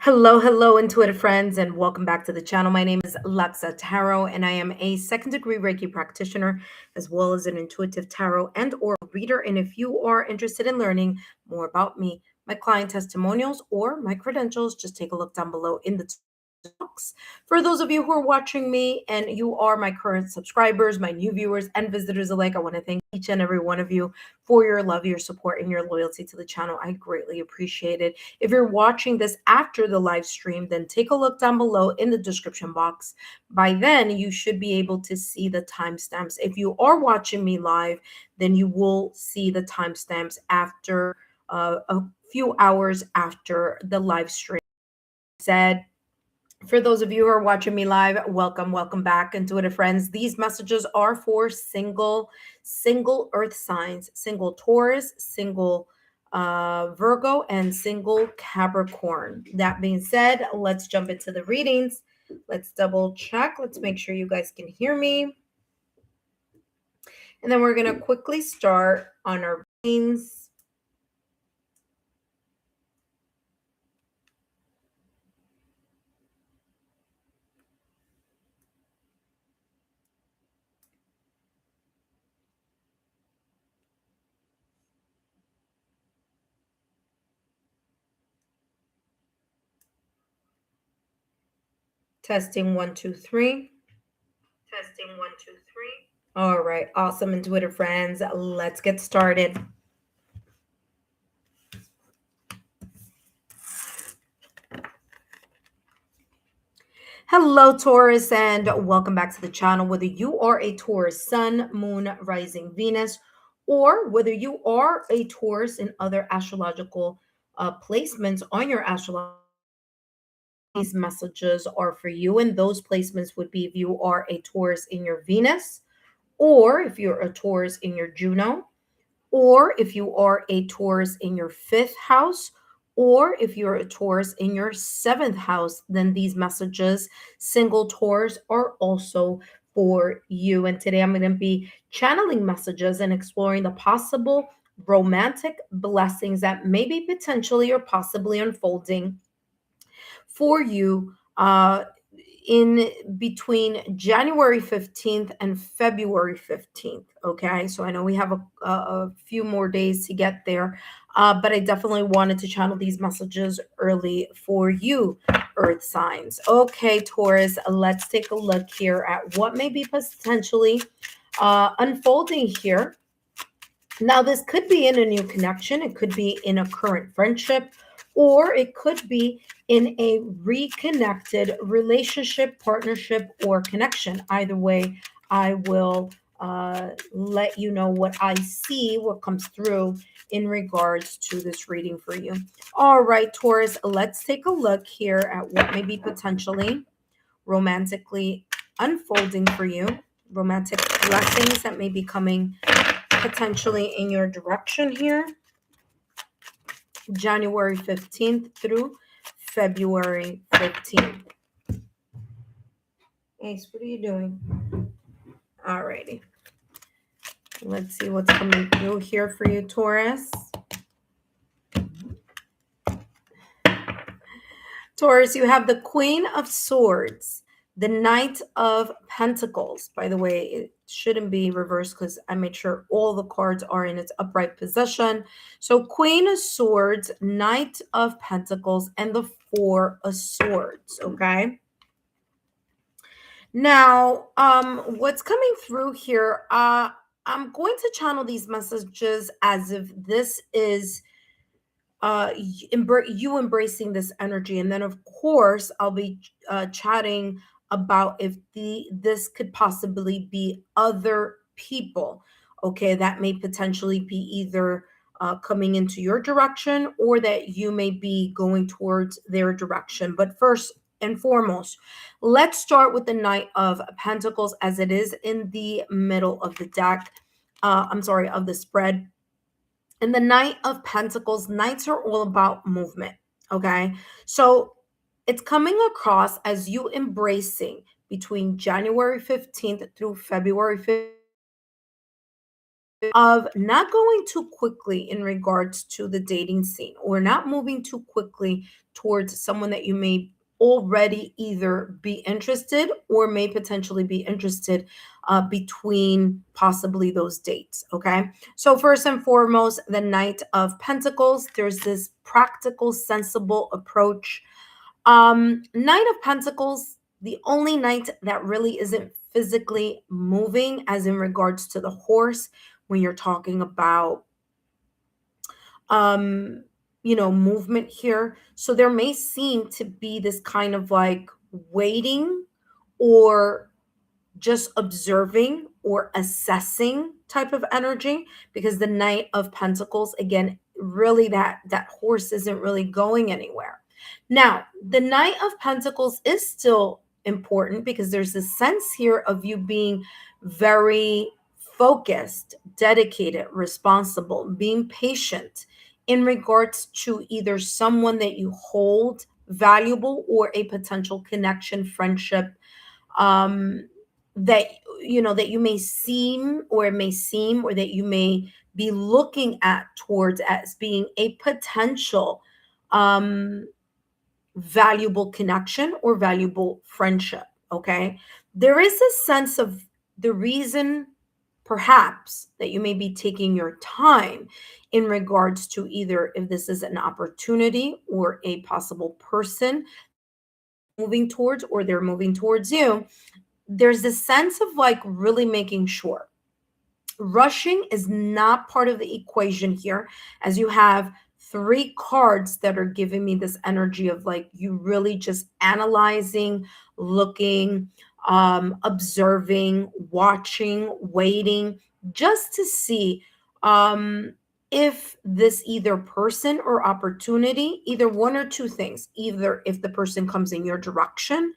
Hello, intuitive friends, and welcome back to the channel. My name is Lexa Tarot, and I am a second degree Reiki practitioner, as well as an intuitive tarot and or reader. And if you are interested in learning more about me, my client testimonials, or my credentials, just take a look down below in the box. For those of you who are watching me and you are my current subscribers, my new viewers and visitors alike, I want to thank each and every one of you for your love, your support, and your loyalty to the channel. I greatly appreciate it. If you're watching this after the live stream, then take a look down below in the description box. By then, you should be able to see the timestamps. If you are watching me live, then you will see the timestamps after a few hours after the live stream said. For those of you who are watching me live, welcome back, intuitive friends. These messages are for single earth signs, single Taurus, single Virgo, and single Capricorn. That being said, let's jump into the readings. Let's double check. Let's make sure you guys can hear me. And then we're going to quickly start on our readings. Testing 1, 2, 3. Testing 1, 2, 3. All right, awesome, intuitive friends. Let's get started. Hello, Taurus, and welcome back to the channel. Whether you are a Taurus Sun, Moon, Rising, Venus, or whether you are a Taurus in other astrological placements on your astrological, these messages are for you. And those placements would be if you are a Taurus in your Venus, or if you're a Taurus in your Juno, or if you are a Taurus in your fifth house, or if you're a Taurus in your seventh house, then these messages, single Taurus, are also for you. And today I'm going to be channeling messages and exploring the possible romantic blessings that maybe potentially or possibly unfolding for you in between January 15th and February 15th. Okay, so I know we have a few more days to get there, but I definitely wanted to channel these messages early for you, Earth signs. Okay, Taurus, let's take a look here at what may be potentially unfolding here. Now, this could be in a new connection, it could be in a current friendship, or it could be in a reconnected relationship, partnership, or connection. Either way, I will let you know what I see, what comes through in regards to this reading for you. All right, Taurus, let's take a look here at what may be potentially romantically unfolding for you, romantic blessings that may be coming potentially in your direction here, January 15th through February 15th. Ace, what are you doing? Alrighty. Let's see what's coming through here for you, Taurus. Taurus, you have the Queen of Swords, the Knight of Pentacles. By the way, it shouldn't be reversed because I made sure all the cards are in its upright position. So Queen of Swords, Knight of Pentacles, and the Four of Swords, okay? Now, what's coming through here, I'm going to channel these messages as if this is you embracing this energy, and then of course I'll be chatting about if this could possibly be other people, okay, that may potentially be either coming into your direction or that you may be going towards their direction. But first and foremost, let's start with the Knight of Pentacles, as it is in the middle of the deck, of the spread. And the Knight of Pentacles, Knights are all about movement, okay? So it's coming across as you embracing between January 15th through February 15th, of not going too quickly in regards to the dating scene, or not moving too quickly towards someone that you may already either be interested or may potentially be interested, between possibly those dates. Okay. So, first and foremost, the Knight of Pentacles, there's this practical, sensible approach. Knight of Pentacles, the only knight that really isn't physically moving, as in regards to the horse, when you're talking about um, movement here. So there may seem to be this kind of like waiting, or just observing or assessing type of energy, because the Knight of Pentacles, again, really that horse isn't really going anywhere. Now the Knight of Pentacles is still important, because there's a sense here of you being very focused, dedicated, responsible, being patient in regards to either someone that you hold valuable, or a potential connection, friendship, um, that that you may seem, or it may seem, or that you may be looking at towards as being a potential um, valuable connection or valuable friendship. Okay, there is a sense of the reason perhaps that you may be taking your time in regards to either if this is an opportunity or a possible person moving towards, or they're moving towards you. There's this sense of like really making sure. Rushing is not part of the equation here, as you have three cards that are giving me this energy of like you really just analyzing, looking, observing, watching, waiting, just to see um, if this either person or opportunity, either one or two things, either if the person comes in your direction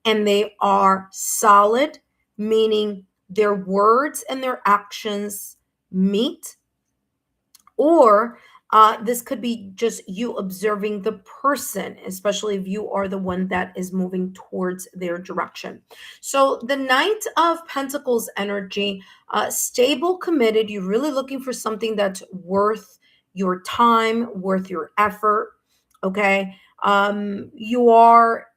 and they are solid, meaning their words and their actions meet, or this could be just you observing the person, especially if you are the one that is moving towards their direction. So, the Knight of Pentacles energy, stable, committed. You're really looking for something that's worth your time, worth your effort. Okay. You are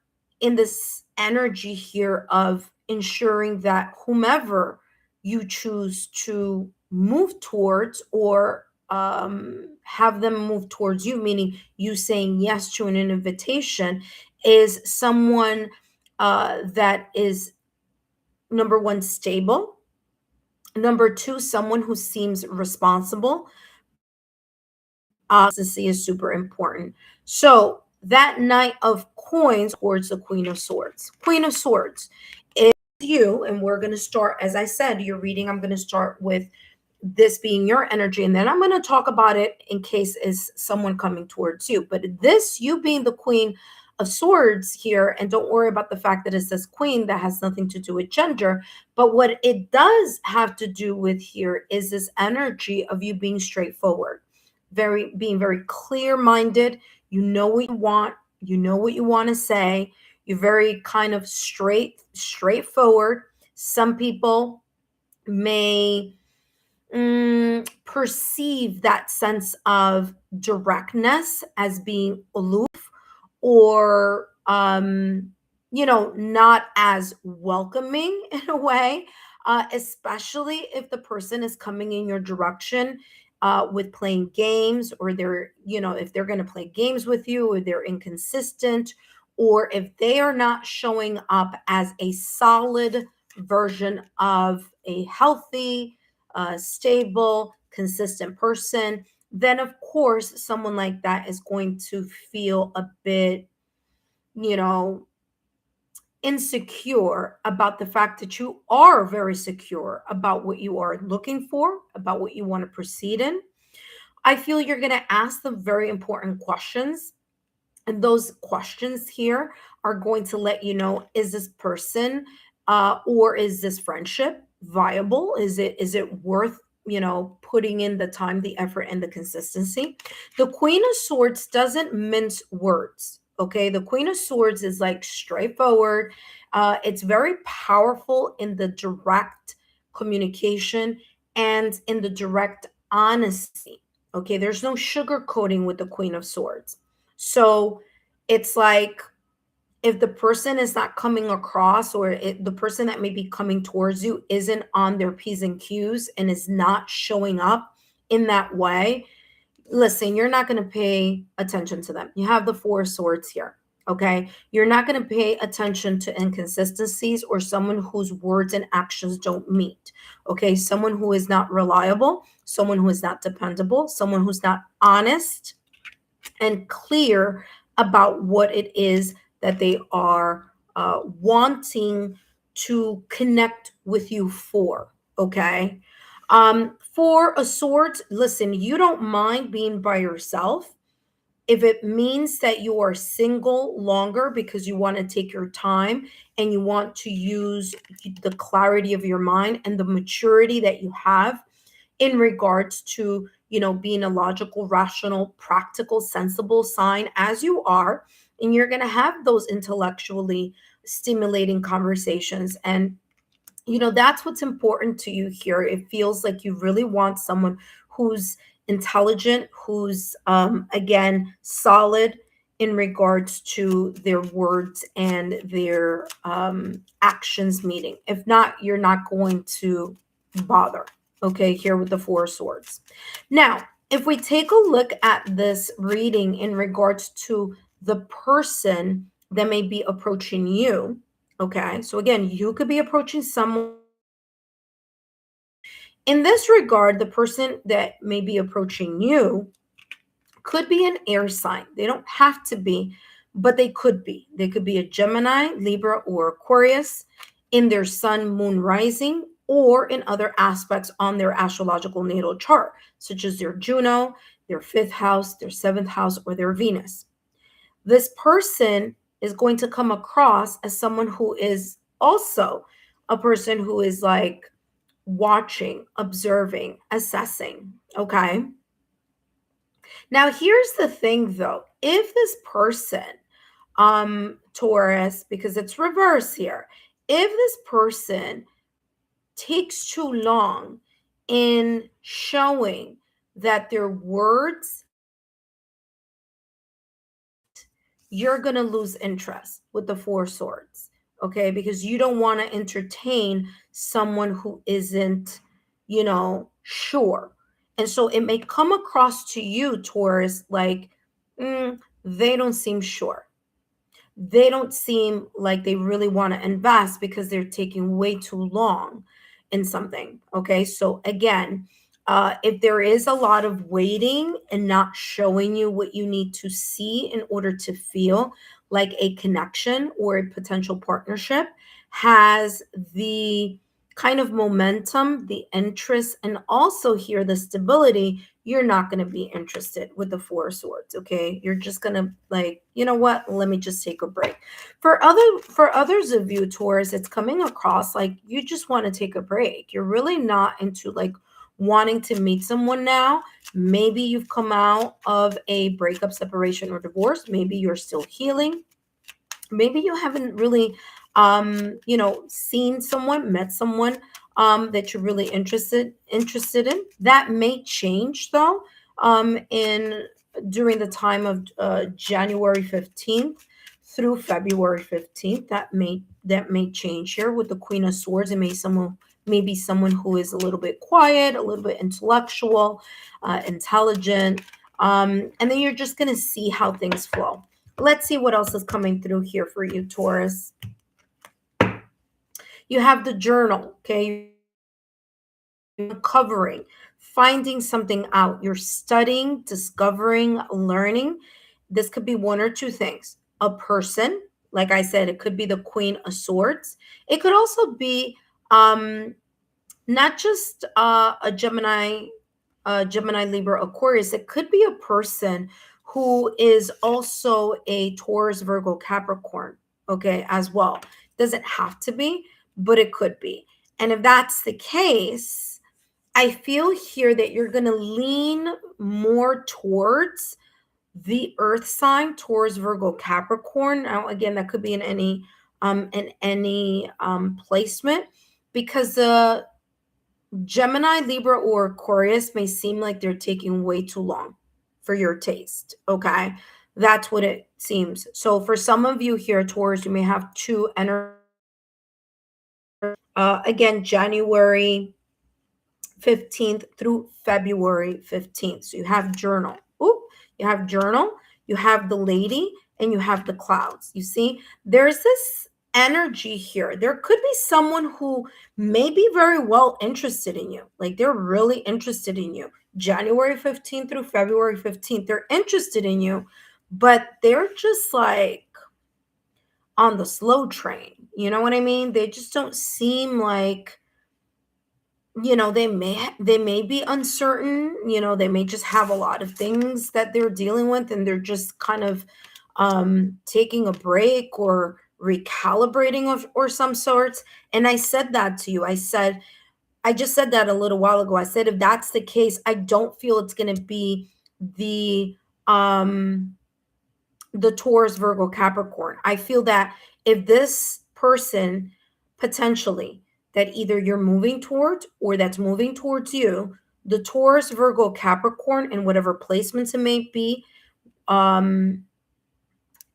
in this energy here of ensuring that whomever you choose to move towards, or have them move towards you, meaning you saying yes to an invitation, is someone that is, number one, stable, number two, someone who seems responsible. Consistency is super important. So that Knight of Coins towards the Queen of Swords. Queen of Swords is you, and we're going to start, as I said, your reading. I'm going to start with this being your energy, and then I'm going to talk about it in case is someone coming towards you. But this, you being the Queen of Swords here, and don't worry about the fact that it says queen, that has nothing to do with gender. But what it does have to do with here is this energy of you being straightforward, very being very clear minded. You know what you want, you know what you want to say. You're very kind of straightforward. Some people may perceive that sense of directness as being aloof, or not as welcoming in a way, especially if the person is coming in your direction with playing games, or they're, if they're going to play games with you, or they're inconsistent, or if they are not showing up as a solid version of a healthy, stable, consistent person, then of course someone like that is going to feel a bit, you know, insecure about the fact that you are very secure about what you are looking for, about what you want to proceed in. I feel you're going to ask them very important questions, and those questions here are going to let you know, is this person or is this friendship viable? Is it worth, putting in the time, the effort, and the consistency? The Queen of Swords doesn't mince words. Okay, the Queen of Swords is like straightforward. It's very powerful in the direct communication, and in the direct honesty. Okay, there's no sugarcoating with the Queen of Swords. So it's like, if the person is not coming across, or the person that may be coming towards you isn't on their P's and Q's and is not showing up in that way, listen, you're not going to pay attention to them. You have the Four of Swords here. Okay. You're not going to pay attention to inconsistencies or someone whose words and actions don't meet. Okay. Someone who is not reliable, someone who is not dependable, someone who's not honest and clear about what it is that they are wanting to connect with you for. Okay. For a sort, listen, you don't mind being by yourself if it means that you are single longer because you want to take your time and you want to use the clarity of your mind and the maturity that you have in regards to, being a logical, rational, practical, sensible sign as you are. And you're going to have those intellectually stimulating conversations. And that's what's important to you here. It feels like you really want someone who's intelligent, who's again solid in regards to their words and their actions meeting. If not, you're not going to bother. Okay, here with the Four of Swords. Now, if we take a look at this reading in regards to the person that may be approaching you. Okay, so again, you could be approaching someone. In this regard, the person that may be approaching you could be an air sign. They don't have to be, but they could be. They could be a Gemini, Libra, or Aquarius in their sun, moon, rising, or in other aspects on their astrological natal chart, such as their Juno, their fifth house, their seventh house, or their Venus. This person is going to come across as someone who is also a person who is like watching, observing, assessing. Okay. Now, here's the thing though. If this person, Taurus, because it's reverse here, if this person takes too long in showing that their words, you're going to lose interest with the Four Swords. Okay. Because you don't want to entertain someone who isn't, sure. And so it may come across to you, Taurus, like they don't seem sure. They don't seem like they really want to invest because they're taking way too long in something. Okay. So again, if there is a lot of waiting and not showing you what you need to see in order to feel like a connection or a potential partnership has the kind of momentum, the interest, and also here the stability, you're not going to be interested with the Four of Swords. Okay. You're just going to like, you know what? Let me just take a break. For others of you, Taurus, it's coming across like you just want to take a break. You're really not into like wanting to meet someone now. Maybe you've come out of a breakup, separation, or divorce. Maybe you're still healing. Maybe you haven't really seen someone, met someone that you're really interested in. That may change though in during the time of January 15th through February 15th. That may change here with the Queen of Swords. It maybe someone who is a little bit quiet, a little bit intellectual, intelligent, and then you're just going to see how things flow. Let's see what else is coming through here for you, Taurus. You have the journal, okay? Uncovering, finding something out. You're studying, discovering, learning. This could be one or two things. A person, like I said, it could be the Queen of Swords. It could also be not just a Gemini, Libra, Aquarius. It could be a person who is also a Taurus, Virgo, Capricorn, okay, as well. Doesn't have to be, but it could be. And if that's the case, I feel here that you're going to lean more towards the earth sign, Taurus, Virgo, Capricorn. Now, again, that could be in any placement, because Gemini, Libra, or Aquarius may seem like they're taking way too long for your taste. Okay. That's what it seems. So for some of you here, Taurus, you may have two energy. Again, January 15th through February 15th. So you have journal. Oop, you have journal, you have the lady, and you have the clouds. You see, there's this energy here. There could be someone who may be very well interested in you. Like they're really interested in you. January 15th through February 15th, they're interested in you, but they're just like on the slow train. You know what I mean? They just don't seem like, they may be uncertain. They may just have a lot of things that they're dealing with, and they're just kind of taking a break or recalibrating or some sorts. And I said that to you. I just said that a little while ago. I said, if that's the case, I don't feel it's going to be the um the Taurus, Virgo, Capricorn. I feel that if this person potentially that either you're moving towards or that's moving towards you, the Taurus, Virgo, Capricorn, and whatever placements it may be, um,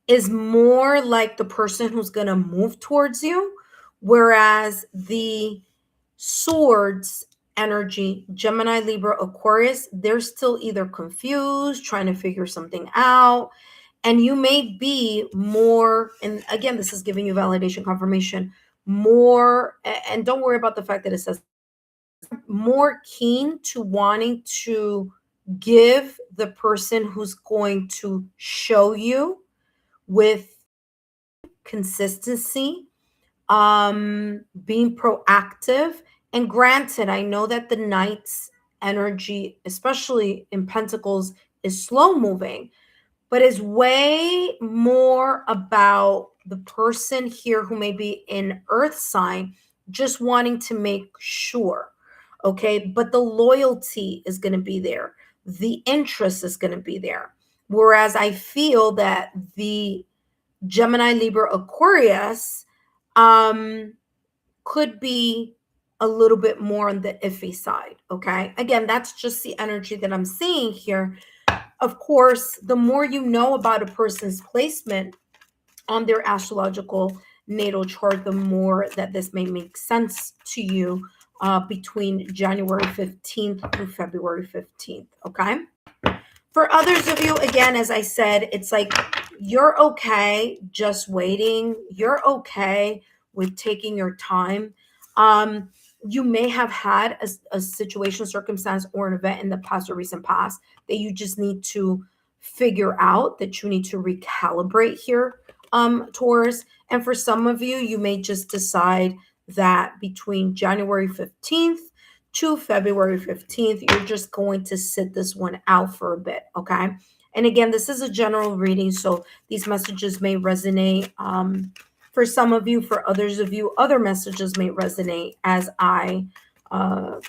is more like the person who's going to move towards you. Whereas the swords energy, Gemini, Libra, Aquarius, they're still either confused, trying to figure something out, and you may be more, and again, this is giving you validation confirmation, more, and don't worry about the fact that it says more keen to wanting to give the person who's going to show you with consistency, being proactive. And granted, I know that the knight's energy, especially in pentacles, is slow moving, but is way more about the person here who may be in earth sign just wanting to make sure. Okay, but the loyalty is going to be there, the interest is going to be there. Whereas I feel that the Gemini, Libra, Aquarius could be a little bit more on the iffy side. Okay, again, that's just the energy that I'm seeing here. Of course, the more you know about a person's placement on their astrological natal chart, the more that this may make sense to you between January 15th through February 15th. Okay. For others of you, again, as I said, it's like you're okay just waiting. You're okay with taking your time. You may have had a situation, circumstance, or an event in the past or recent past that you just need to figure out, that you need to recalibrate here, Taurus. And for some of you, you may just decide that between January 15th to February 15th, you're just going to sit this one out for a bit, okay? And again, this is a general reading, so these messages may resonate for some of you. For others of you, other messages may resonate as I, go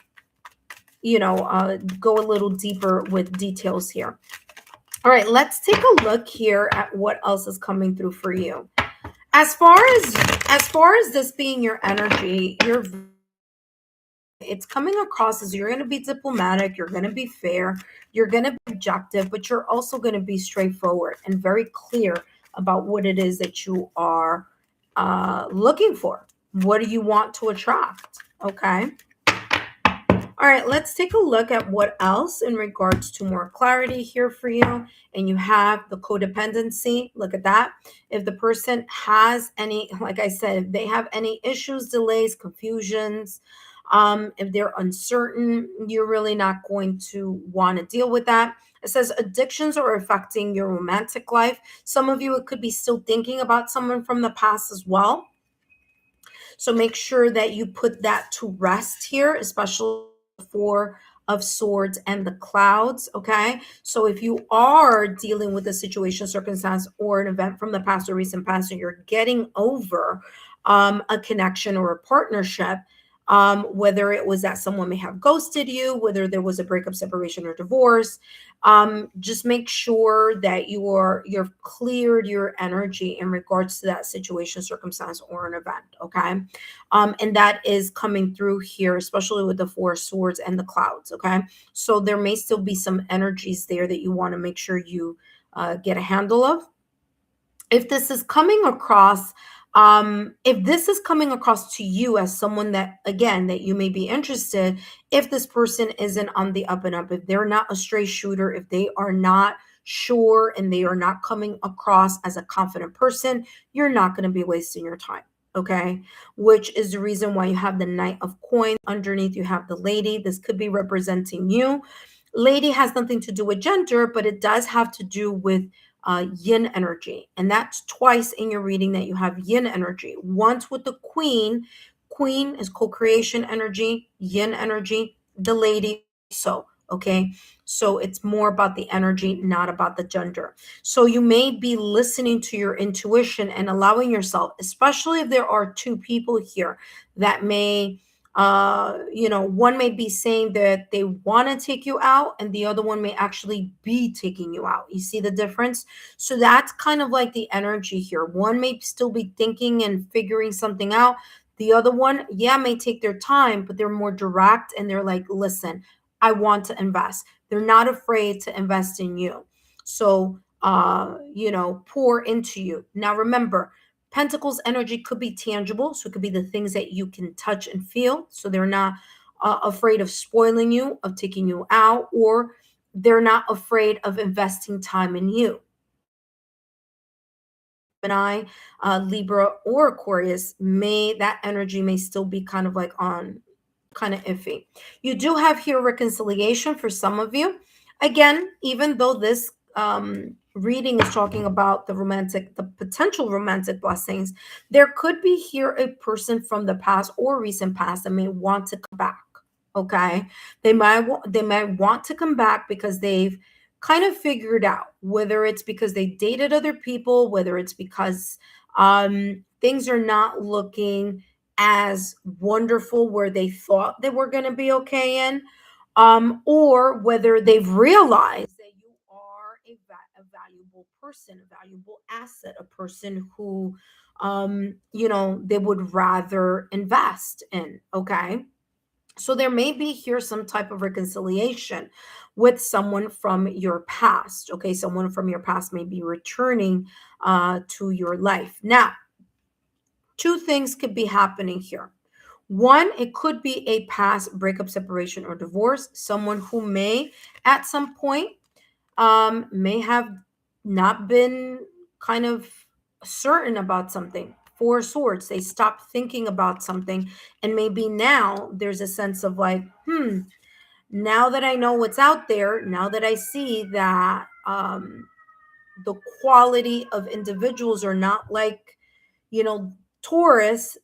a little deeper with details here. All right, let's take a look here at what else is coming through for you. As far as this being your energy, it's coming across as you're going to be diplomatic, you're going to be fair, you're going to be objective, but you're also going to be straightforward and very clear about what it is that you are looking for. What do you want to attract? Okay. All right, let's take a look at what else in regards to more clarity here for you. And you have the codependency. Look at that. If the person has any, like I said, if they have any issues, delays, confusions, if they're uncertain, you're really not going to want to deal with that. It says addictions are affecting your romantic life. Some of you, it could be still thinking about someone from the past as well. So make sure that you put that to rest here, especially Four of Swords and the clouds. Okay, so if you are dealing with a situation, circumstance, or an event from the past or recent past, and you're getting over a connection or a partnership, whether it was that someone may have ghosted you, whether there was a breakup, separation, or divorce. Just make sure that you're cleared your energy in regards to that situation, circumstance, or an event. Okay. And that is coming through here, especially with the Four of Swords and the clouds. Okay. So there may still be some energies there that you want to make sure you get a handle of. If this is coming across, if this is coming across to you as someone that, again, that you may be interested, if this person isn't on the up and up, if they're not a straight shooter, if they are not sure and they are not coming across as a confident person, you're not going to be wasting your time. Okay, which is the reason why you have the Knight of Coins underneath. You have the Lady. This could be representing you. Lady has nothing to do with gender, but it does have to do with yin energy. And that's twice in your reading that you have yin energy. Once with the queen. Queen is co-creation energy, yin energy, the lady. So, okay. So it's more about the energy, not about the gender. So you may be listening to your intuition and allowing yourself, especially if there are two people here that may one may be saying that they want to take you out and the other one may actually be taking you out. You see the difference? So that's kind of like the energy here. One may still be thinking and figuring something out. The other one, yeah, may take their time, but they're more direct and they're like, listen, I want to invest. They're not afraid to invest in you. So pour into you. Now remember, Pentacles energy could be tangible, so it could be the things that you can touch and feel. So they're not afraid of spoiling you, of taking you out, or they're not afraid of investing time in you. Gemini, Libra, or Aquarius, that energy may still be kind of like on kind of iffy. You do have here reconciliation for some of you. Again, even though this reading is talking about the potential romantic blessings, there could be here a person from the past or recent past that may want to come back. Okay, they might want to come back because they've kind of figured out, whether it's because they dated other people, whether it's because things are not looking as wonderful where they thought they were going to be okay in, or whether they've realized that you are a valuable person, a valuable asset, a person who, they would rather invest in. Okay. So there may be here some type of reconciliation with someone from your past. Okay. Someone from your past may be returning to your life. Now, two things could be happening here. One, it could be a past breakup, separation, or divorce. Someone who may, at some point, may have not been kind of certain about something. Four of Swords, they stopped thinking about something, and maybe now there's a sense of like, now that I know what's out there, now that I see that the quality of individuals are not like, you know, Taurus,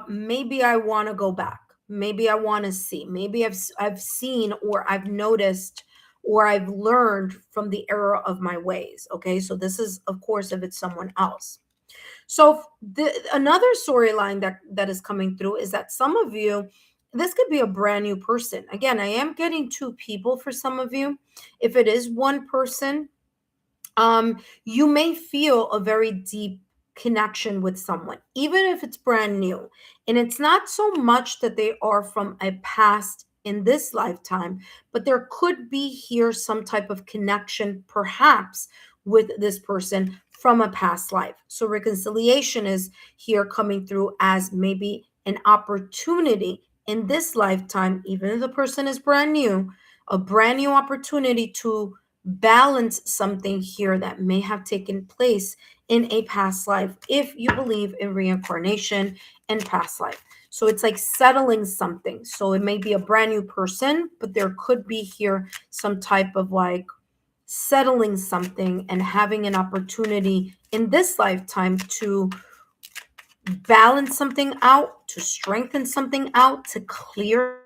maybe I want to go back. Maybe I want to see. Maybe I've seen or I've noticed or I've learned from the error of my ways. Okay, so this is, of course, if it's someone else. So another storyline that is coming through is that some of you, this could be a brand new person. Again, I am getting two people for some of you. If it is one person, you may feel a very deep connection with someone, even if it's brand new. And it's not so much that they are from a past in this lifetime, but there could be here some type of connection, perhaps, with this person from a past life. So reconciliation is here coming through as maybe an opportunity in this lifetime, even if the person is brand new, a brand new opportunity to balance something here that may have taken place in a past life, if you believe in reincarnation and past life. So it's like settling something. So it may be a brand new person, but there could be here some type of like settling something and having an opportunity in this lifetime to balance something out, to strengthen something out, to clear,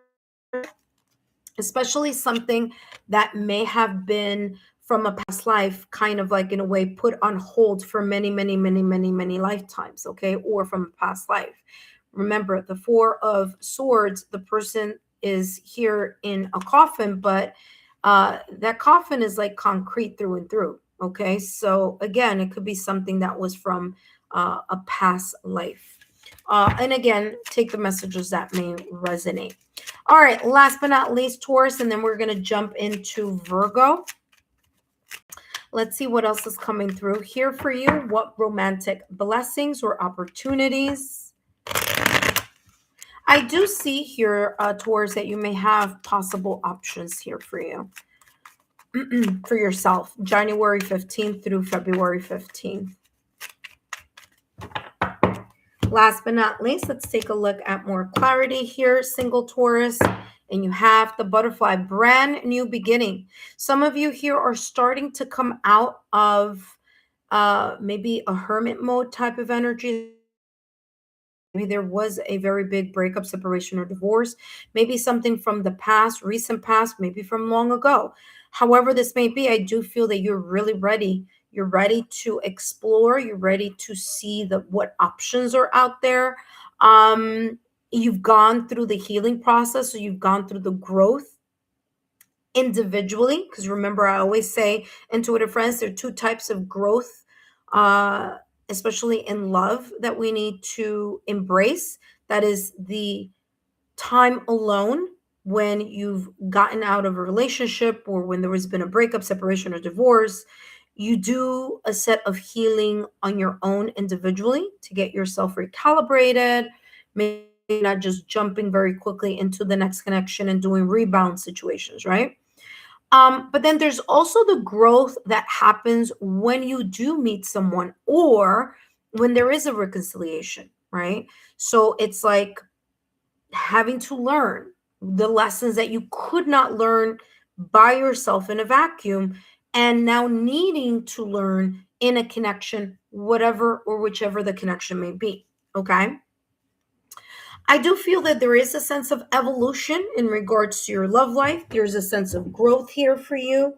especially something that may have been from a past life, kind of like in a way put on hold for many, many, many, many, many lifetimes, okay, or from a past life. Remember, the Four of Swords, the person is here in a coffin, but that coffin is like concrete through and through. Okay, so again, it could be something that was from a past life. And again, take the messages that may resonate. All right, last but not least, Taurus, and then we're going to jump into Virgo. Let's see what else is coming through here for you. What romantic blessings or opportunities? I do see here, Taurus, that you may have possible options here for you, for yourself, January 15th through February 15th. Last but not least, let's take a look at more clarity here, single Taurus. And you have the butterfly, brand new beginning. Some of you here are starting to come out of maybe a hermit mode type of energy. Maybe there was a very big breakup, separation, or divorce. Maybe something from the past, recent past, maybe from long ago. However this may be, I do feel that you're really ready. You're ready to explore. You're ready to see what options are out there. You've gone through the healing process, so you've gone through the growth individually. Because remember, I always say, intuitive friends, there are two types of growth. Especially in love, that we need to embrace. That is the time alone when you've gotten out of a relationship, or when there has been a breakup, separation, or divorce. You do a set of healing on your own individually to get yourself recalibrated, maybe not just jumping very quickly into the next connection and doing rebound situations, right? But then there's also the growth that happens when you do meet someone, or when there is a reconciliation, right? So it's like having to learn the lessons that you could not learn by yourself in a vacuum, and now needing to learn in a connection, whatever or whichever the connection may be. Okay. I do feel that there is a sense of evolution in regards to your love life. There's a sense of growth here for you,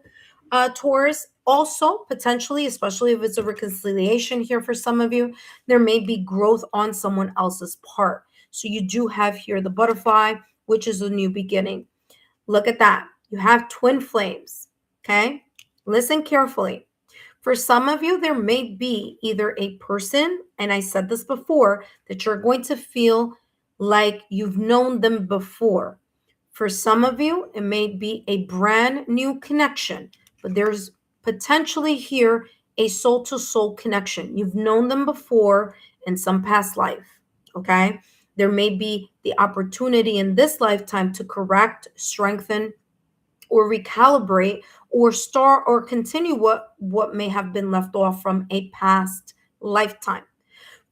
Taurus. Also, potentially, especially if it's a reconciliation here for some of you, there may be growth on someone else's part. So you do have here the butterfly, which is a new beginning. Look at that. You have twin flames. Okay. Listen carefully. For some of you, there may be either a person, and I said this before, that you're going to feel like you've known them before. For some of you, it may be a brand new connection, but there's potentially here a soul to soul connection. You've known them before in some past life, okay? There may be the opportunity in this lifetime to correct, strengthen, or recalibrate, or start or continue what may have been left off from a past lifetime.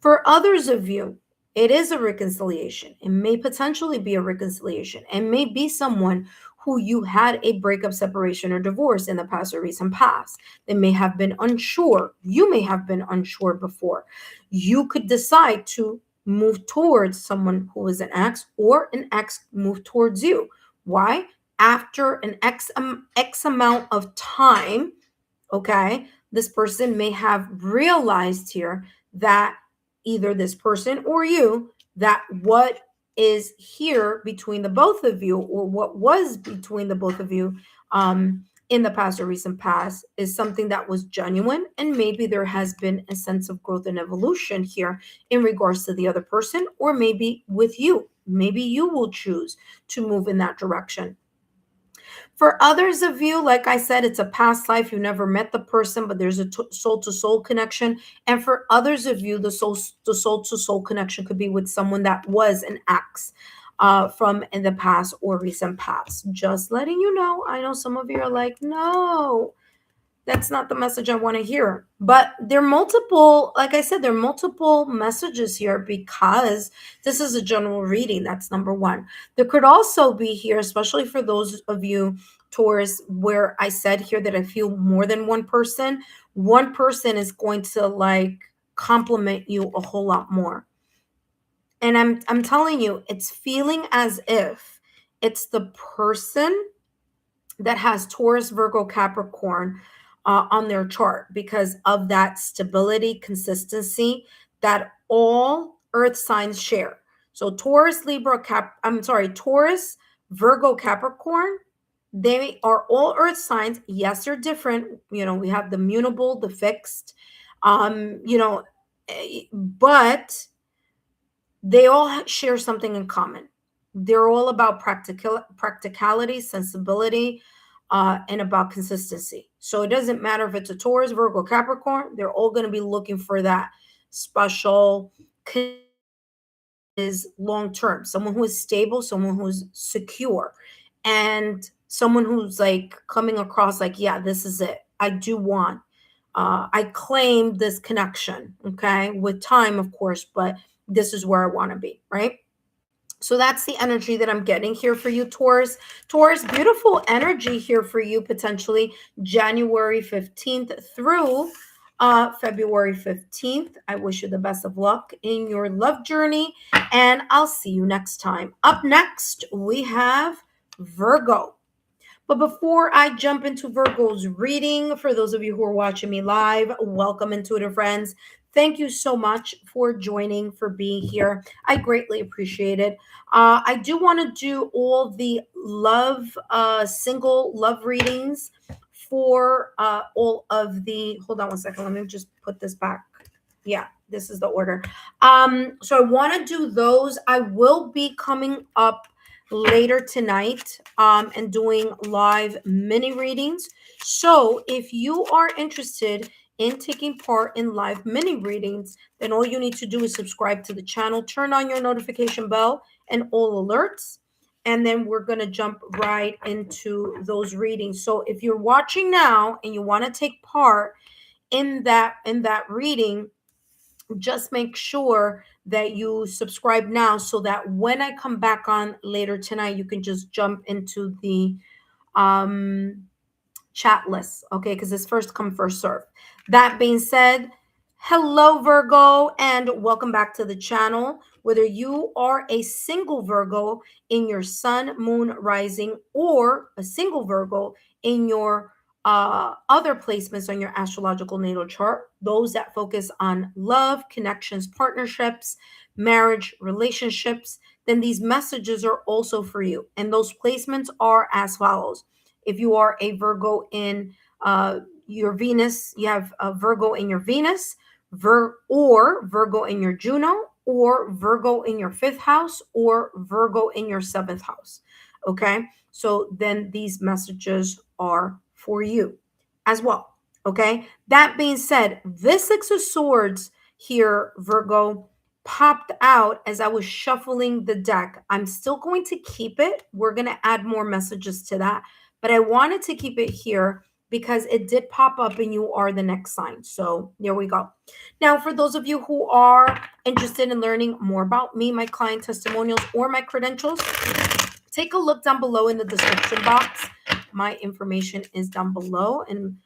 For others of you, it is a reconciliation. It may potentially be a reconciliation, and may be someone who you had a breakup, separation, or divorce in the past or recent past. They may have been unsure. You may have been unsure before. You could decide to move towards someone who is an ex, or an ex move towards you. Why? After an X amount of time, okay, this person may have realized here that either this person or you, that what is here between the both of you, or what was between the both of you in the past or recent past, is something that was genuine, and maybe there has been a sense of growth and evolution here in regards to the other person, or maybe with you. Maybe you will choose to move in that direction. For others of you, like I said, it's a past life. You never met the person, but there's a soul to soul connection. And for others of you, the soul to soul connection could be with someone that was an ex from in the past or recent past. Just letting you know. I know some of you are like, no, that's not the message I want to hear. But there are multiple, like I said, there are multiple messages here, because this is a general reading. That's number one. There could also be here, especially for those of you, Taurus, where I said here that I feel more than one person. One person is going to like compliment you a whole lot more. And I'm telling you, it's feeling as if it's the person that has Taurus, Virgo, Capricorn on their chart, because of that stability, consistency that all earth signs share. So Taurus, Virgo, Capricorn, they are all earth signs. Yes, they're different. We have the mutable, the fixed, but they all share something in common. They're all about practicality, sensibility, and about consistency. So it doesn't matter if it's a Taurus, Virgo, Capricorn, they're all going to be looking for that special is long term, someone who is stable, someone who's secure, and someone who's like coming across like, yeah, this is it. I do want, I claim this connection, okay, with time, of course, but this is where I want to be, right? So that's the energy that I'm getting here for you, Taurus. Taurus, beautiful energy here for you, potentially January 15th through February 15th. I wish you the best of luck in your love journey, and I'll see you next time. Up next, we have Virgo. But before I jump into Virgo's reading, for those of you who are watching me live, welcome, intuitive friends. Thank you so much for joining, for being here. I greatly appreciate it. I do want to do all the single love readings for all of the, hold on one second. Let me just put this back. Yeah, this is the order. So I want to do those. I will be coming up later tonight and doing live mini readings. So if you are interested in taking part in live mini readings, then all you need to do is subscribe to the channel, turn on your notification bell and all alerts, and then we're going to jump right into those readings. So if you're watching now and you want to take part in that reading, just make sure that you subscribe now so that when I come back on later tonight, you can just jump into the chat list, okay? Because it's first come, first serve. That being said, hello, Virgo, and welcome back to the channel. Whether you are a single Virgo in your sun, moon, rising, or a single Virgo in your other placements on your astrological natal chart, those that focus on love, connections, partnerships, marriage, relationships, then these messages are also for you. And those placements are as follows. If you are a Virgo in your Venus, you have a Virgo in your Venus, or Virgo in your Juno, or Virgo in your 5th house, or Virgo in your 7th house. Okay, so then these messages are for you as well. Okay, that being said, this 6 of Swords here, Virgo, popped out as I was shuffling the deck. I'm still going to keep it. We're going to add more messages to that, but I wanted to keep it here because it did pop up and you are the next sign. So there we go. Now, for those of you who are interested in learning more about me, my client testimonials, or my credentials, take a look down below in the description box. My information is down below, and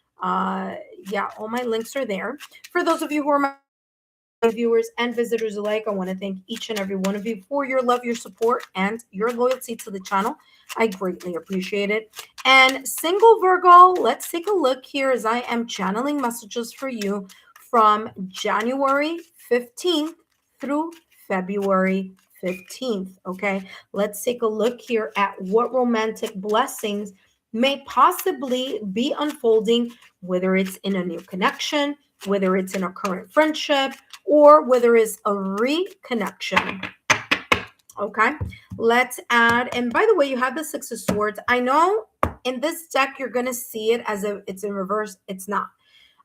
yeah, all my links are there. For those of you who are my viewers and visitors alike, I want to thank each and every one of you for your love, your support, and your loyalty to the channel. I greatly appreciate it. And single Virgo, let's take a look here as I am channeling messages for you from January 15th through February 15th. Okay, let's take a look here at what romantic blessings may possibly be unfolding, whether it's in a new connection, whether it's in a current friendship, or whether it's a reconnection. Okay, let's add. And by the way, you have the 6 of Swords. I know in this deck you're going to see it as if it's in reverse. It's not.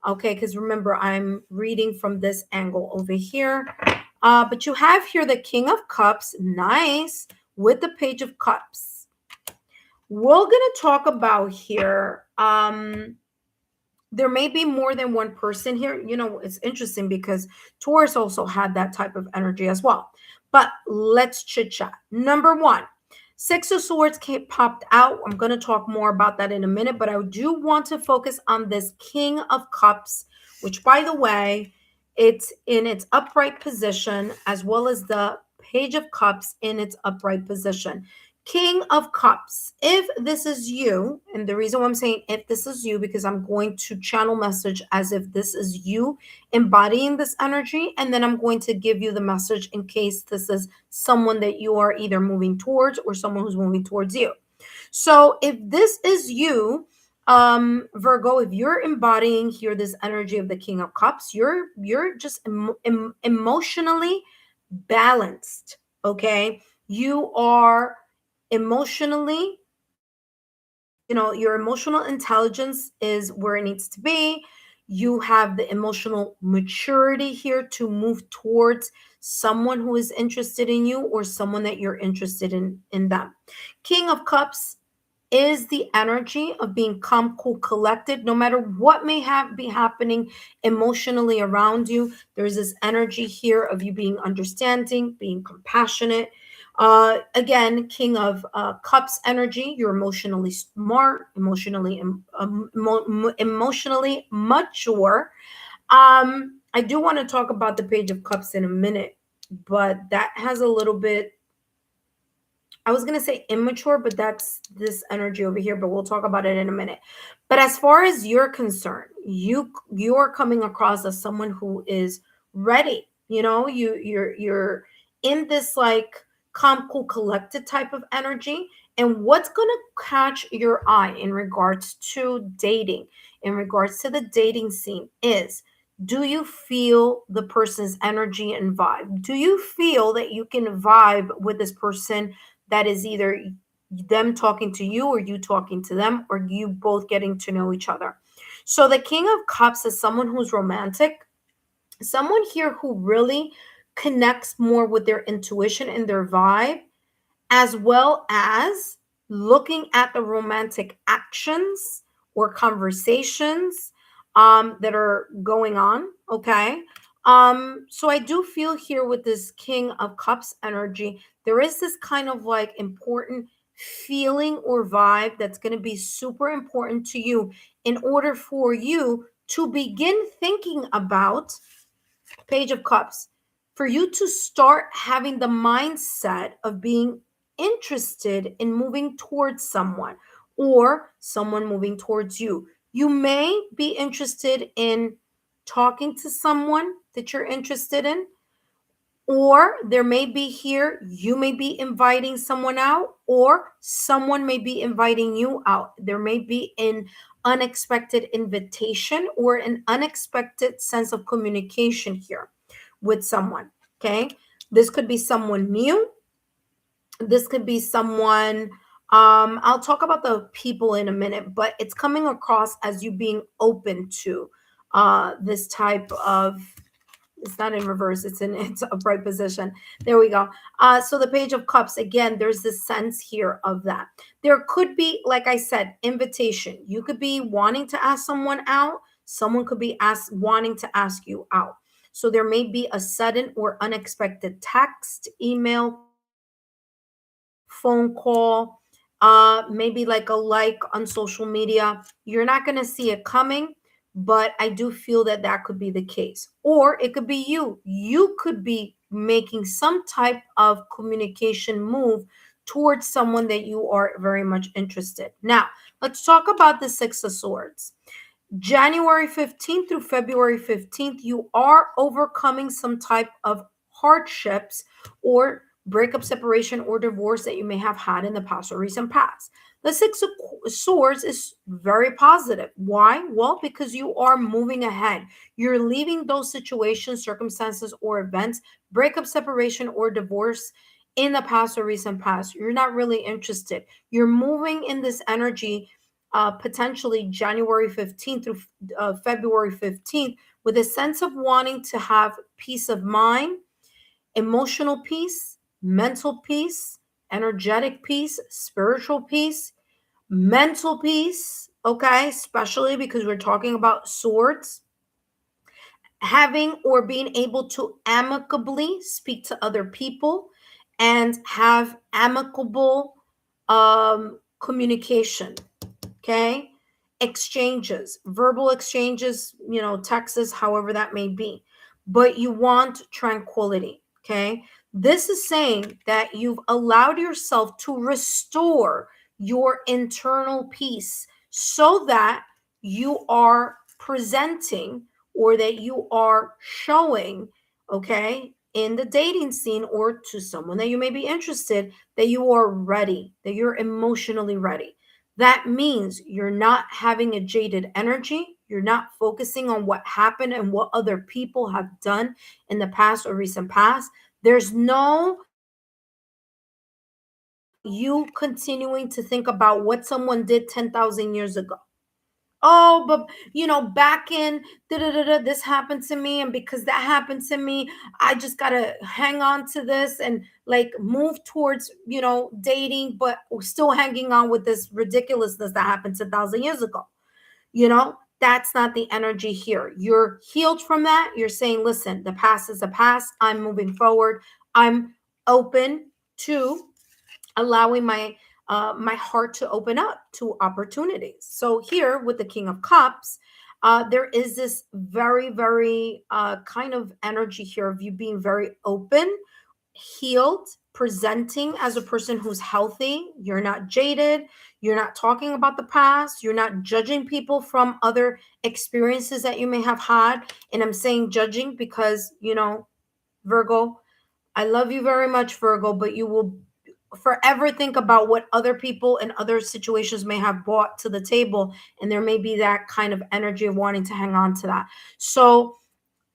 Okay, because remember, I'm reading from this angle over here. But you have here the King of Cups, nice, with the Page of Cups. We're going to talk about here, there may be more than one person here. You know, it's interesting because Taurus also had that type of energy as well. But let's chit chat. Number 1, 6 of Swords popped out. I'm going to talk more about that in a minute, but I do want to focus on this King of Cups, which, by the way, it's in its upright position, as well as the Page of Cups in its upright position. King of Cups. If this is you, and the reason why I'm saying if this is you, because I'm going to channel message as if this is you embodying this energy, and then I'm going to give you the message in case this is someone that you are either moving towards or someone who's moving towards you. So if this is you, Virgo, if you're embodying here this energy of the King of Cups, you're just emotionally balanced. Okay, you are emotionally, your emotional intelligence is where it needs to be. You have the emotional maturity here to move towards someone who is interested in you or someone that you're interested in them. King of Cups is the energy of being calm, cool, collected, no matter what may be happening emotionally around you. There's this energy here of you being understanding, being compassionate. Again, King of Cups energy. You're emotionally smart, emotionally mature. I do want to talk about the Page of Cups in a minute, but that has a little bit, I was going to say immature, but that's this energy over here, but we'll talk about it in a minute. But as far as you're concerned, you are coming across as someone who is ready. You're in this like calm, cool, collected type of energy. And what's going to catch your eye in regards to dating, in regards to the dating scene is, do you feel the person's energy and vibe? Do you feel that you can vibe with this person, that is either them talking to you or you talking to them, or you both getting to know each other? So the King of Cups is someone who's romantic, someone here who really connects more with their intuition and their vibe, as well as looking at the romantic actions or conversations that are going on. Okay. So I do feel here with this King of Cups energy, there is this kind of like important feeling or vibe that's going to be super important to you in order for you to begin thinking about Page of Cups, for you to start having the mindset of being interested in moving towards someone or someone moving towards you. You may be interested in talking to someone that you're interested in, or there may be here, you may be inviting someone out, or someone may be inviting you out. There may be an unexpected invitation or an unexpected sense of communication here with someone. Okay. This could be someone new. This could be someone, I'll talk about the people in a minute, but it's coming across as you being open to this type of, it's not in reverse, it's upright position. There we go. So the Page of Cups, again, there's this sense here of that. There could be, like I said, invitation. You could be wanting to ask someone out. Someone could be wanting to ask you out. So there may be a sudden or unexpected text, email, phone call, maybe like a like on social media. You're not going to see it coming, but I do feel that that could be the case. Or it could be you. You could be making some type of communication move towards someone that you are very much interested. Now, let's talk about the Six of Swords. January 15th through February 15th, you are overcoming some type of hardships or breakup, separation, or divorce that you may have had in the past or recent past. The Six of Swords is very positive. Why? Well, because you are moving ahead. You're leaving those situations, circumstances, or events, breakup, separation, or divorce in the past or recent past. You're not really interested. You're moving in this energy, potentially January 15th through February 15th, with a sense of wanting to have peace of mind, emotional peace, mental peace, energetic peace, spiritual peace, mental peace. Okay, especially because we're talking about swords, having or being able to amicably speak to other people and have amicable communication. Okay, exchanges, verbal exchanges, texts, however that may be, but you want tranquility. Okay, This is saying that you've allowed yourself to restore your internal peace so that you are presenting, or that you are showing, okay, in the dating scene or to someone that you may be interested, that you are ready, that you're emotionally ready. That means you're not having a jaded energy. You're not focusing on what happened and what other people have done in the past or recent past. There's no you continuing to think about what someone did 10,000 years ago. Oh, but back in this happened to me, and because that happened to me, I just gotta hang on to this and like move towards dating, but still hanging on with this ridiculousness that happened 10,000 years ago. That's not the energy here. You're healed from that. You're saying, listen, the past is a past. I'm moving forward. I'm open to allowing my heart to open up to opportunities. So here with the King of Cups, there is this very, very kind of energy here of you being very open, healed, presenting as a person who's healthy. You're not jaded. You're not talking about the past. You're not judging people from other experiences that you may have had. And I'm saying judging because, Virgo, I love you very much, Virgo, but you will forever think about what other people and other situations may have brought to the table. And there may be that kind of energy of wanting to hang on to that. So,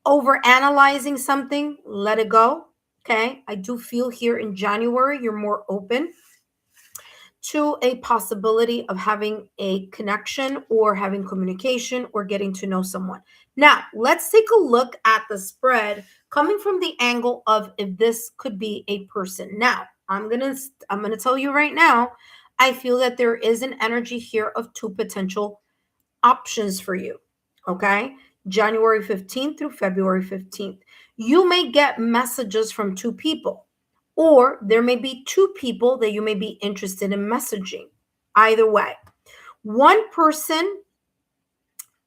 over analyzing something, let it go. Okay. I do feel here in January, you're more open to a possibility of having a connection or having communication or getting to know someone. Now, let's take a look at the spread coming from the angle of if this could be a person. Now, I'm going to tell you right now, I feel that there is an energy here of two potential options for you. Okay? January 15th through February 15th. You may get messages from two people, or there may be two people that you may be interested in messaging. Either way, one person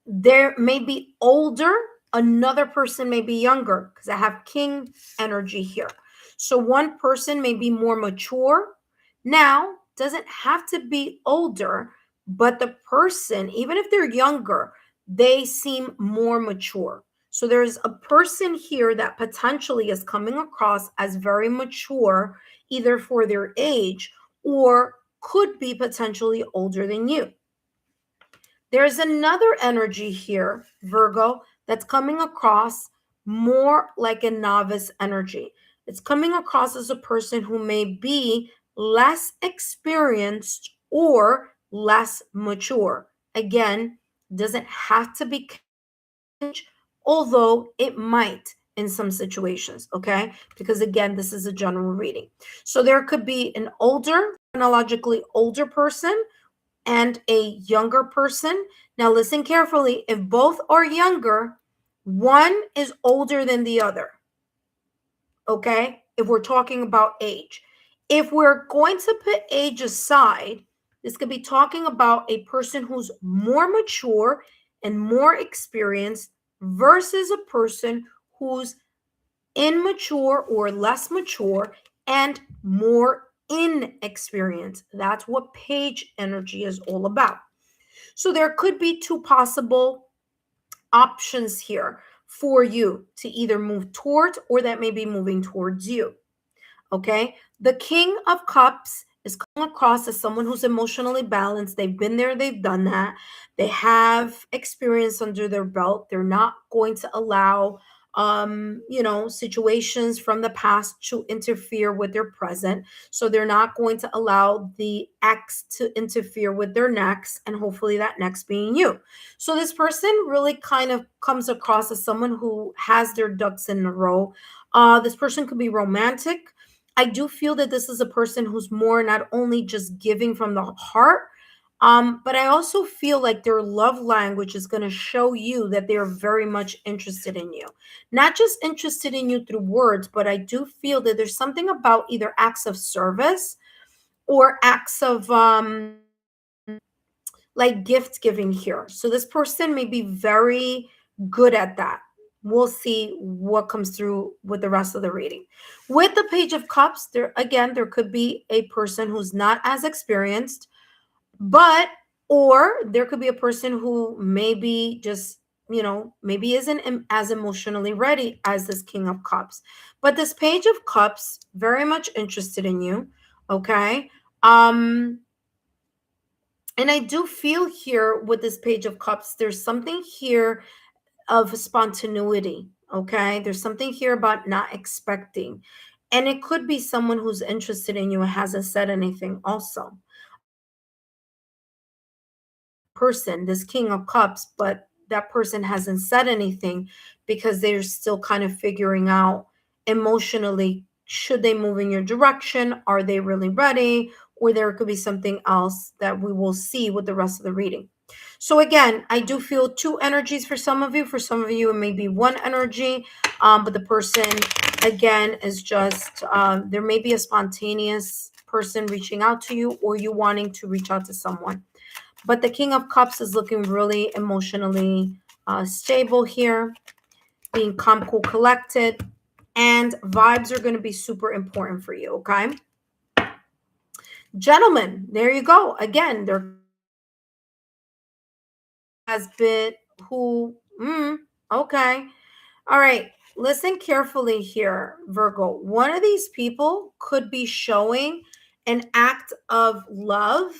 there may be older, another person may be younger, because I have king energy here. So one person may be more mature. Now, doesn't have to be older, but the person, even if they're younger, they seem more mature. So there's a person here that potentially is coming across as very mature, either for their age or could be potentially older than you. There's another energy here, Virgo, that's coming across more like a novice energy. It's coming across as a person who may be less experienced or less mature. Again, doesn't have to be, although it might in some situations, okay? Because again, this is a general reading. So there could be an older, chronologically older person and a younger person. Now, listen carefully. If both are younger, one is older than the other. Okay? If we're talking about age. If we're going to put age aside, this could be talking about a person who's more mature and more experienced versus a person who's immature or less mature and more inexperienced. That's what page energy is all about. So there could be two possible options here for you to either move towards or that may be moving towards you. Okay. The King of Cups is coming across as someone who's emotionally balanced. They've been there, they've done that. They have experience under their belt. They're not going to allow situations from the past to interfere with their present. So they're not going to allow the ex to interfere with their next, and hopefully that next being you. So this person really kind of comes across as someone who has their ducks in a row. This person could be romantic. I do feel that this is a person who's more not only just giving from the heart, but I also feel like their love language is going to show you that they're very much interested in you. Not just interested in you through words, but I do feel that there's something about either acts of service or acts of like gift giving here. So this person may be very good at that. We'll see what comes through with the rest of the reading. With the Page of Cups, there again, there could be a person who's not as experienced, but or there could be a person who maybe just, maybe isn't as emotionally ready as this King of Cups. But this Page of Cups, very much interested in you. Okay. Um, and I do feel here with this Page of Cups, there's something here of spontaneity. Okay. There's something here about not expecting. And it could be someone who's interested in you and hasn't said anything also. Person, this King of Cups, but that person hasn't said anything because they're still kind of figuring out emotionally, should they move in your direction? Are they really ready? Or there could be something else that we will see with the rest of the reading. So again, I do feel two energies for some of you. For some of you, it may be one energy, but the person, again, is just, there may be a spontaneous person reaching out to you or you wanting to reach out to someone. But the King of Cups is looking really emotionally stable here, being calm, cool, collected. And vibes are going to be super important for you, okay? Gentlemen, there you go. Again, there has been who, okay. All right. Listen carefully here, Virgo. One of these people could be showing an act of love.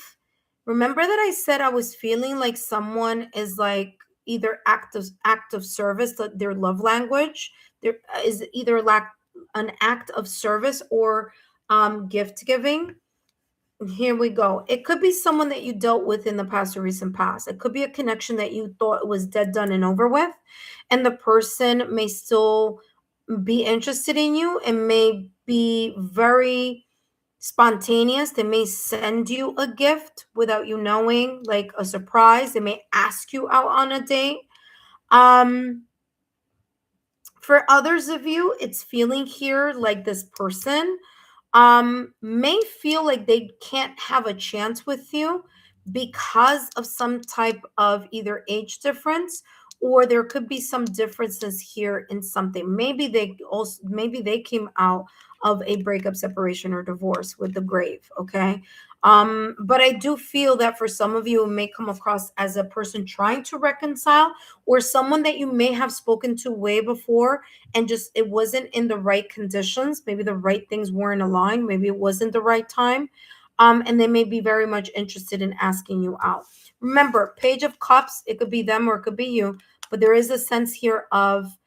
Remember that I said I was feeling like someone is like either act of service, their love language. There is either an act of service or gift giving. Here we go. It could be someone that you dealt with in the past or recent past. It could be a connection that you thought was dead, done, and over with. And the person may still be interested in you and may be very spontaneous. They may send you a gift without you knowing, like a surprise. They may ask you out on a date. Um, for others of you, it's feeling here like this person may feel like they can't have a chance with you because of some type of either age difference, or there could be some differences here in something. Maybe they came out of a breakup, separation, or divorce with the grave. Okay. But I do feel that for some of you, it may come across as a person trying to reconcile, or someone that you may have spoken to way before and just it wasn't in the right conditions. Maybe the right things weren't aligned. Maybe it wasn't the right time. And they may be very much interested in asking you out. Remember, Page of Cups, it could be them or it could be you, but there is a sense here of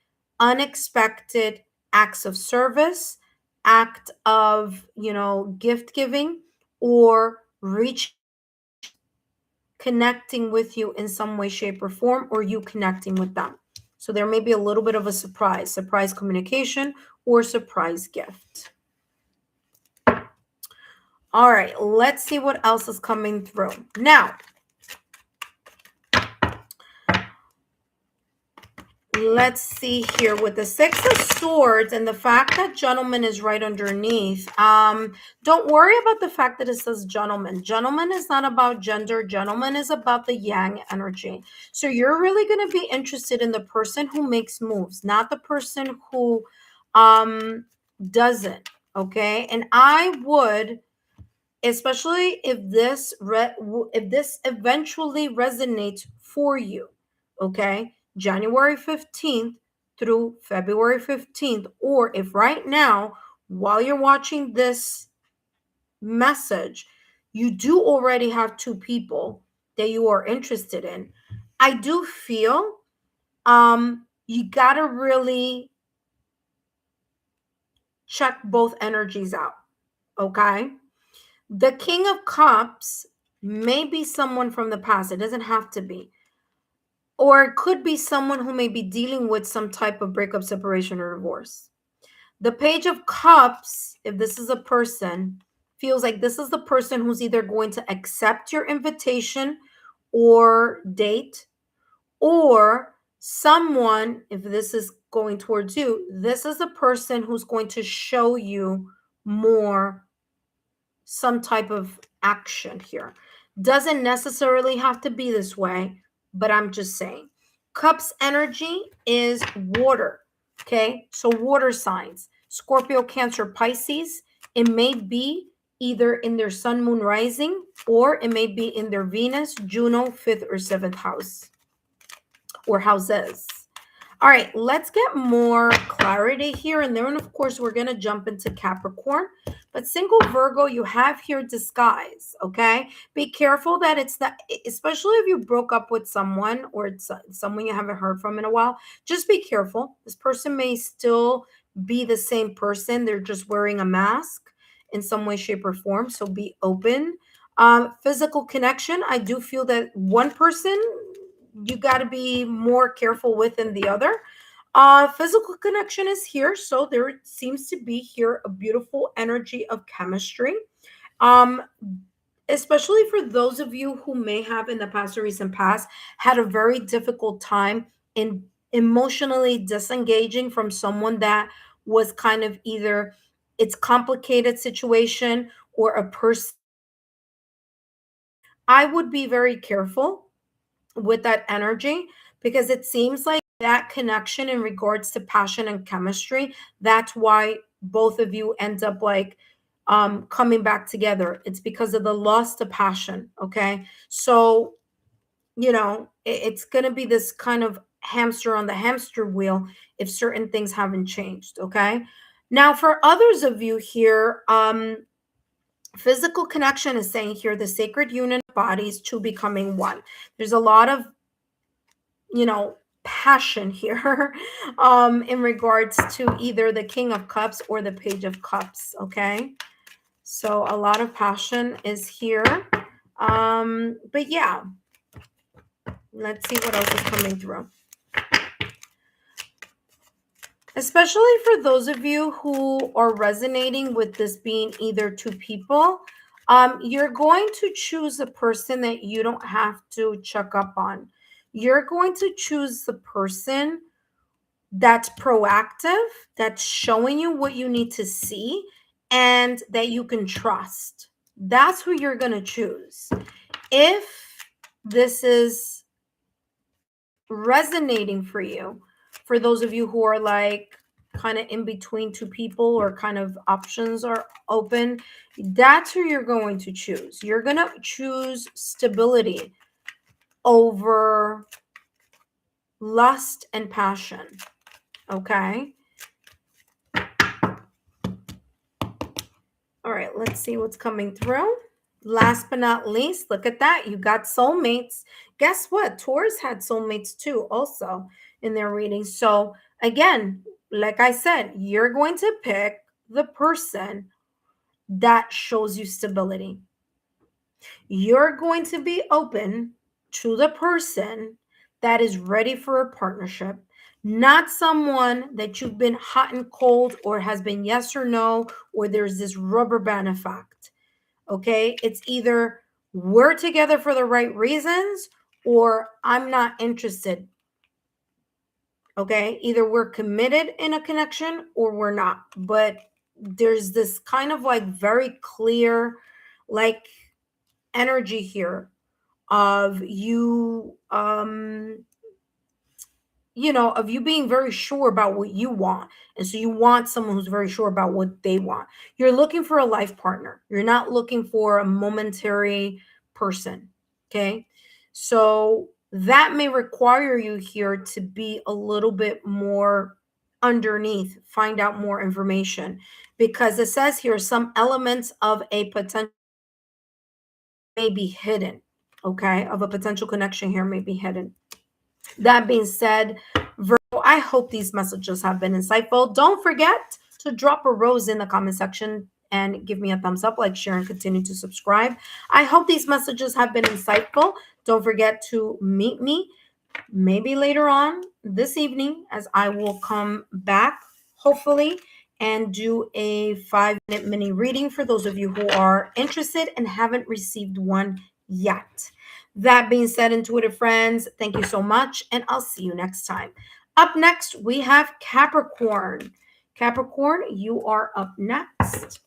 unexpected acts of service, act of, gift giving, or reach connecting with you in some way, shape, or form, or you connecting with them. So there may be a little bit of a surprise communication, or surprise gift. All right, let's see what else is coming through. Now, let's see here with the Six of Swords and the fact that gentleman is right underneath. Don't worry about the fact that it says gentleman. Gentleman is not about gender. Gentleman is about the yang energy. So you're really going to be interested in the person who makes moves, not the person who doesn't. Okay. And I would, especially if this eventually resonates for you, okay, January 15th through February 15th, or if right now while you're watching this message you do already have two people that you are interested in, I do feel you got to really check both energies out, okay? The King of Cups may be someone from the past. It doesn't have to be. Or it could be someone who may be dealing with some type of breakup, separation, or divorce. The Page of Cups, if this is a person, feels like this is the person who's either going to accept your invitation or date, or someone, if this is going towards you, this is a person who's going to show you more some type of action here. Doesn't necessarily have to be this way, but I'm just saying. Cups energy is water. Okay, so water signs, Scorpio, Cancer, Pisces. It may be either in their sun, moon, rising, or it may be in their Venus, Juno, 5th or 7th house or houses. All right, let's get more clarity here. And then, of course, we're going to jump into Capricorn. But single Virgo, you have here disguise, okay? Be careful that it's not, especially if you broke up with someone or it's someone you haven't heard from in a while, just be careful. This person may still be the same person. They're just wearing a mask in some way, shape, or form. So be open. Physical connection, I do feel that one person you got to be more careful with than the other. Physical connection is here, so there seems to be here a beautiful energy of chemistry. Um, Especially for those of you who may have in the past or recent past had a very difficult time in emotionally disengaging from someone that was kind of either it's complicated situation or a person. I would be very careful with that energy because it seems like that connection in regards to passion and chemistry, that's why both of you end up like coming back together. It's because of the loss to passion. Okay, so it's going to be this kind of hamster on the hamster wheel if certain things haven't changed. Okay, now for others of you here, physical connection is saying here the sacred union of bodies to becoming one. There's a lot of passion here in regards to either the King of Cups or the Page of Cups. Okay, so a lot of passion is here. But yeah, let's see what else is coming through. Especially for those of you who are resonating with this being either two people, you're going to choose a person that you don't have to check up on. You're going to choose the person that's proactive, that's showing you what you need to see, and that you can trust. That's who you're going to choose. If this is resonating for you, for those of you who are like kind of in between two people or kind of options are open, that's who you're going to choose. You're going to choose stability over lust and passion. Okay. All right, let's see what's coming through. Last but not least, look at that. You got soulmates. Guess what? Taurus had soulmates too, also in their reading. So, again, like I said, you're going to pick the person that shows you stability. You're going to be open to the person that is ready for a partnership, not someone that you've been hot and cold or has been yes or no, or there's this rubber band effect. Okay, it's either we're together for the right reasons or I'm not interested. Okay, either we're committed in a connection or we're not. But there's this kind of like very clear, like energy here of you of you being very sure about what you want. And so you want someone who's very sure about what they want. You're looking for a life partner. You're not looking for a momentary person. Okay. So that may require you here to be a little bit more underneath, find out more information, because it says here some elements of a potential may be hidden. Okay. Of a potential connection here may be hidden. That being said, Virgo, I hope these messages have been insightful. Don't forget to drop a rose in the comment section and give me a thumbs up, like, share, and continue to subscribe. I hope these messages have been insightful. Don't forget to meet me maybe later on this evening as I will come back, hopefully, and do a 5-minute mini reading for those of you who are interested and haven't received one yet. That being said, intuitive friends, thank you so much, and I'll see you next time. Up next, we have Capricorn. Capricorn, you are up next.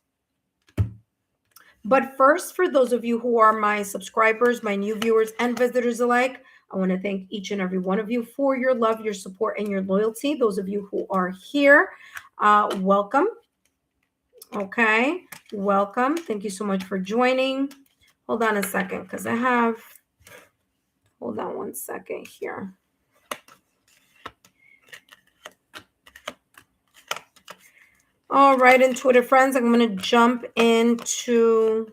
But first, for those of you who are my subscribers, my new viewers, and visitors alike, I want to thank each and every one of you for your love, your support, and your loyalty. Those of you who are here, welcome. Okay, welcome. Thank you so much for joining. Hold on a second, because hold on one second here. All right, and Twitter friends, I'm going to jump into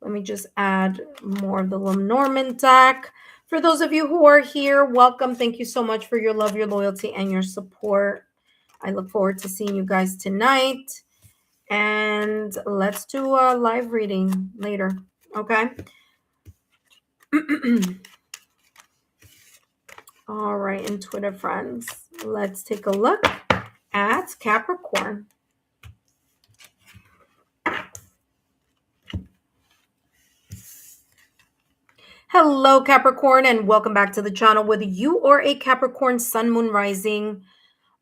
Let me just add more of the Lenormand deck. For those of you who are here, welcome. Thank you so much for your love, your loyalty, and your support. I look forward to seeing you guys tonight. And let's do a live reading later, okay? All right, and Twitter friends, let's take a look at Capricorn. Hello, Capricorn, and welcome back to the channel. Whether you are a Capricorn sun, moon, rising,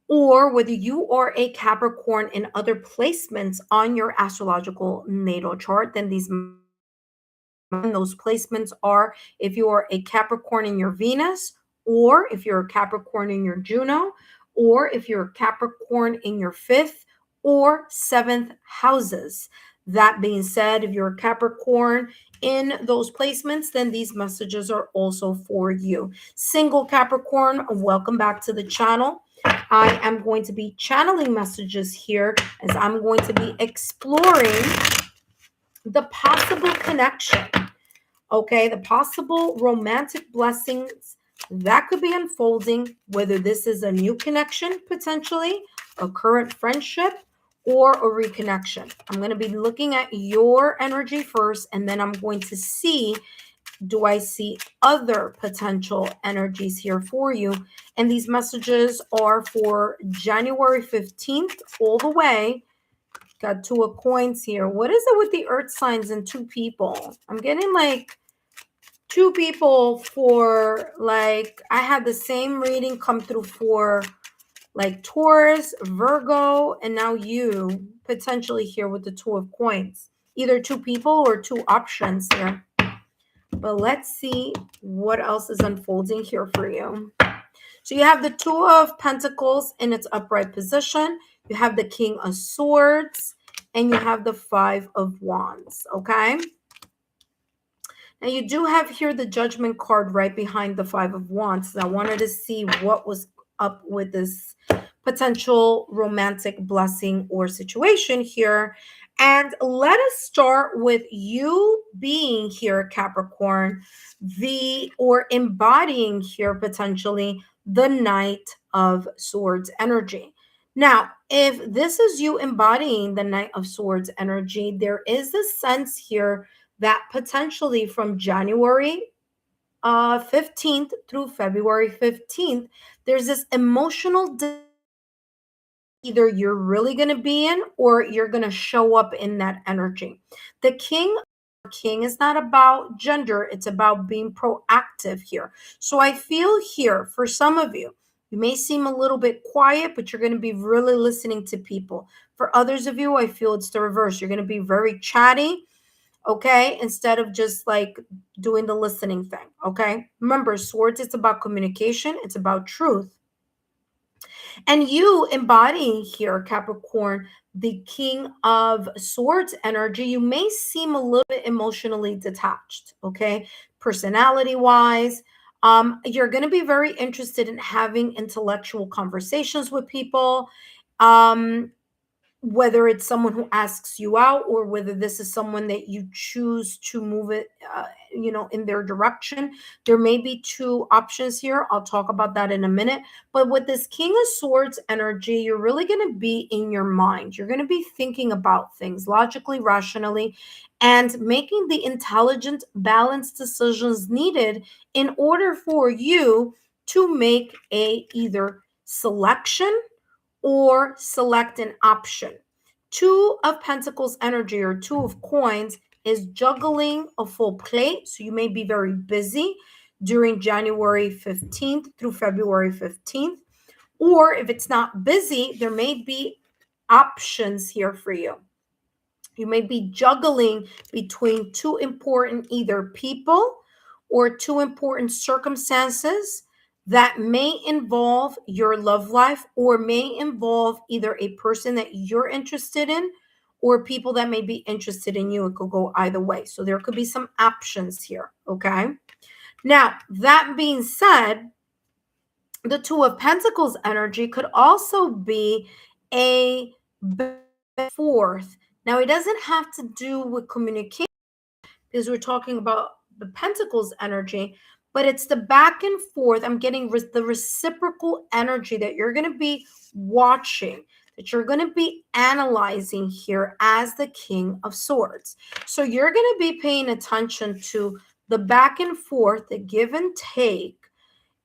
or whether you are a Capricorn in other placements on your astrological natal chart, then those placements are if you are a Capricorn in your Venus, or if you're a Capricorn in your Juno, or if you're a Capricorn in your 5th or 7th houses. That being said, if you're a Capricorn in those placements, then these messages are also for you. Single Capricorn, welcome back to the channel. I am going to be channeling messages here as I'm going to be exploring the possible connection, okay? The possible romantic blessings that could be unfolding, whether this is a new connection, potentially, a current friendship, or a reconnection. I'm going to be looking at your energy first, and then I'm going to see, do I see other potential energies here for you? And these messages are for January 15th all the way. Got 2 of coins here. What is it with the earth signs and 2 people? I'm getting like 2 people for, like, I had the same reading come through for like Taurus, Virgo, and now you potentially here with the 2 of coins. Either 2 people or 2 options here. But let's see what else is unfolding here for you. So you have the 2 of Pentacles in its upright position. You have the King of Swords, and you have the 5 of Wands, okay? Now you do have here the Judgment card right behind the 5 of Wands. I wanted to see what was up with this potential romantic blessing or situation here. And let us start with you being here, Capricorn, or embodying here potentially the Knight of Swords energy. Now, if this is you embodying the Knight of Swords energy, there is a sense here that potentially from January 15th through February 15th, there's this emotional either you're really going to be in or you're going to show up in that energy. The King is not about gender, it's about being proactive here. So I feel here for some of you, you may seem a little bit quiet, but you're going to be really listening to people. For others of you, I feel it's the reverse. You're going to be very chatty, okay, instead of just like doing the listening thing, okay? Remember, swords, it's about communication, it's about truth. And you embodying here, Capricorn, the King of Swords energy, you may seem a little bit emotionally detached, okay? Personality-wise, you're going to be very interested in having intellectual conversations with people. Whether it's someone who asks you out or whether this is someone that you choose to move it, in their direction. There may be 2 options here. I'll talk about that in a minute. But with this King of Swords energy, you're really going to be in your mind. You're going to be thinking about things logically, rationally, and making the intelligent, balanced decisions needed in order for you to make a either selection or select an option. 2 of Pentacles energy or 2 of coins is juggling a full plate. So you may be very busy during January 15th through February 15th. Or if it's not busy, there may be options here for you. You may be juggling between two important either people or two important circumstances that may involve your love life or may involve either a person that you're interested in or people that may be interested in you. It could go either way. So there could be some options here. Okay. Now, that being said, the Two of Pentacles energy could also be a fourth. Now, it doesn't have to do with communication because we're talking about the Pentacles energy, but it's the back and forth. I'm getting the reciprocal energy that you're going to be watching, that you're going to be analyzing here as the King of Swords. So you're going to be paying attention to the back and forth, the give and take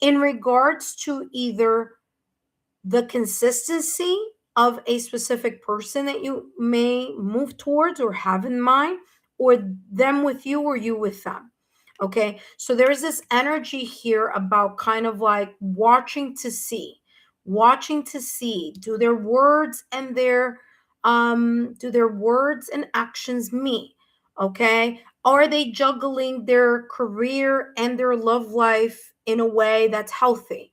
in regards to either the consistency of a specific person that you may move towards or have in mind, or them with you or you with them. Okay, so there's this energy here about kind of like watching to see, do their words and actions meet? Okay, are they juggling their career and their love life in a way that's healthy?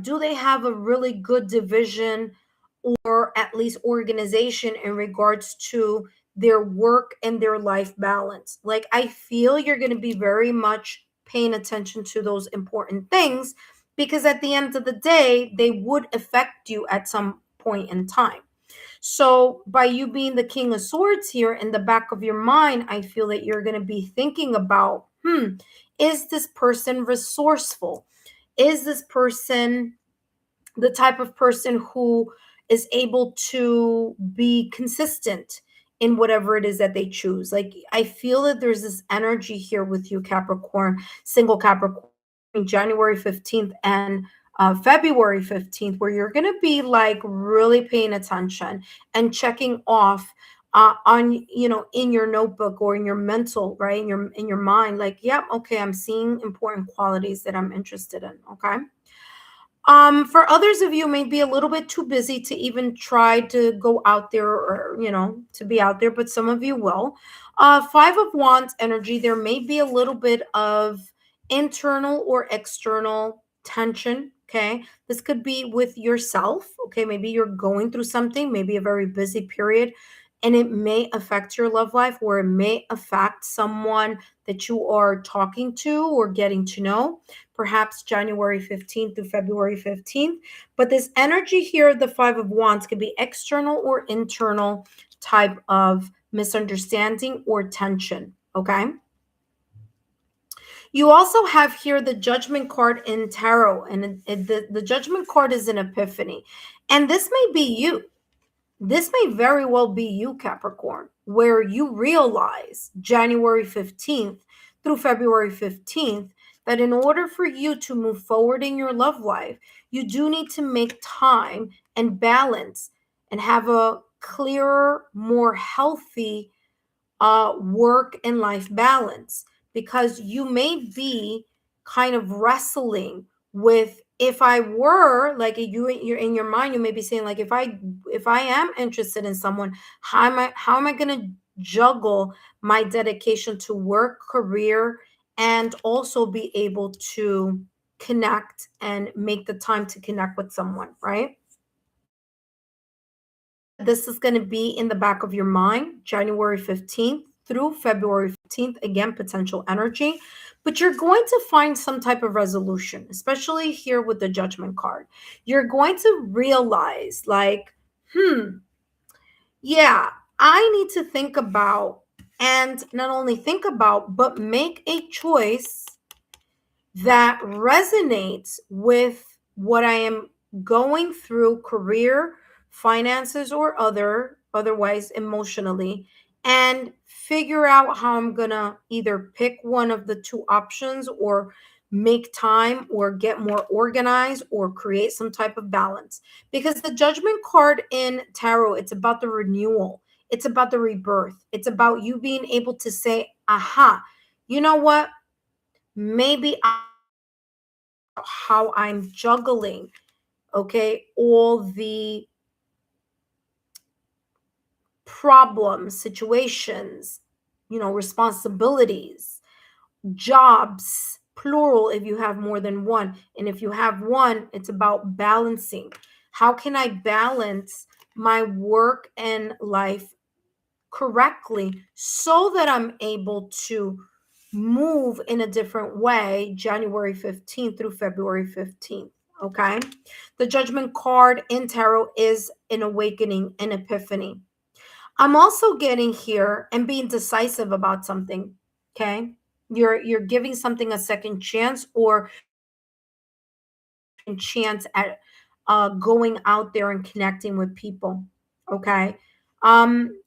Do they have a really good division or at least organization in regards to their work and their life balance? Like, I feel you're going to be very much paying attention to those important things because at the end of the day, they would affect you at some point in time. So, by you being the King of Swords here in the back of your mind, I feel that you're going to be thinking about, is this person resourceful? Is this person the type of person who is able to be consistent in whatever it is that they choose? Like, I feel that there's this energy here with you, Capricorn, single Capricorn, January 15th and February 15th, where you're going to be like really paying attention and checking off on, in your notebook or in your mental, right, in your mind, like, yep, okay, I'm seeing important qualities that I'm interested in. Okay. For others of you, may be a little bit too busy to even try to go out there or, to be out there, but some of you will. Five of Wands energy, there may be a little bit of internal or external tension. Okay. This could be with yourself. Okay. Maybe you're going through something, maybe a very busy period, and it may affect your love life, or it may affect someone that you are talking to or getting to know, perhaps January 15th to February 15th. But this energy here, the Five of Wands, could be external or internal type of misunderstanding or tension. Okay. You also have here the Judgment card in Tarot, and the Judgment card is an epiphany. And this may be you. This may very well be you, Capricorn, where you realize January 15th through February 15th that in order for you to move forward in your love life, you do need to make time and balance and have a clearer, more healthy work and life balance, because you may be kind of wrestling with, if I were like you're in your mind, you may be saying like, if I am interested in someone, how am I going to juggle my dedication to work, career, and also be able to connect and make the time to connect with someone, right? This is going to be in the back of your mind, January 15th through February 15th. Again, potential energy, but you're going to find some type of resolution, especially here with the Judgment card. You're going to realize, like, yeah, I need to think about, and not only think about, but make a choice that resonates with what I am going through, career, finances, or otherwise emotionally, and figure out how I'm gonna either pick one of the two options or make time or get more organized or create some type of balance. Because the Judgment card in Tarot, it's about the renewal, it's about the rebirth, it's about you being able to say, aha, you know what, maybe how I'm juggling, okay, all the problems, situations, responsibilities, jobs, plural if you have more than one. And if you have one, it's about balancing. How can I balance my work and life correctly so that I'm able to move in a different way January 15th through February 15th? Okay. The judgment card in tarot is an awakening, an epiphany. I'm also getting here and being decisive about something. Okay. You're giving something a second chance, or a chance at going out there and connecting with people. Okay. Um,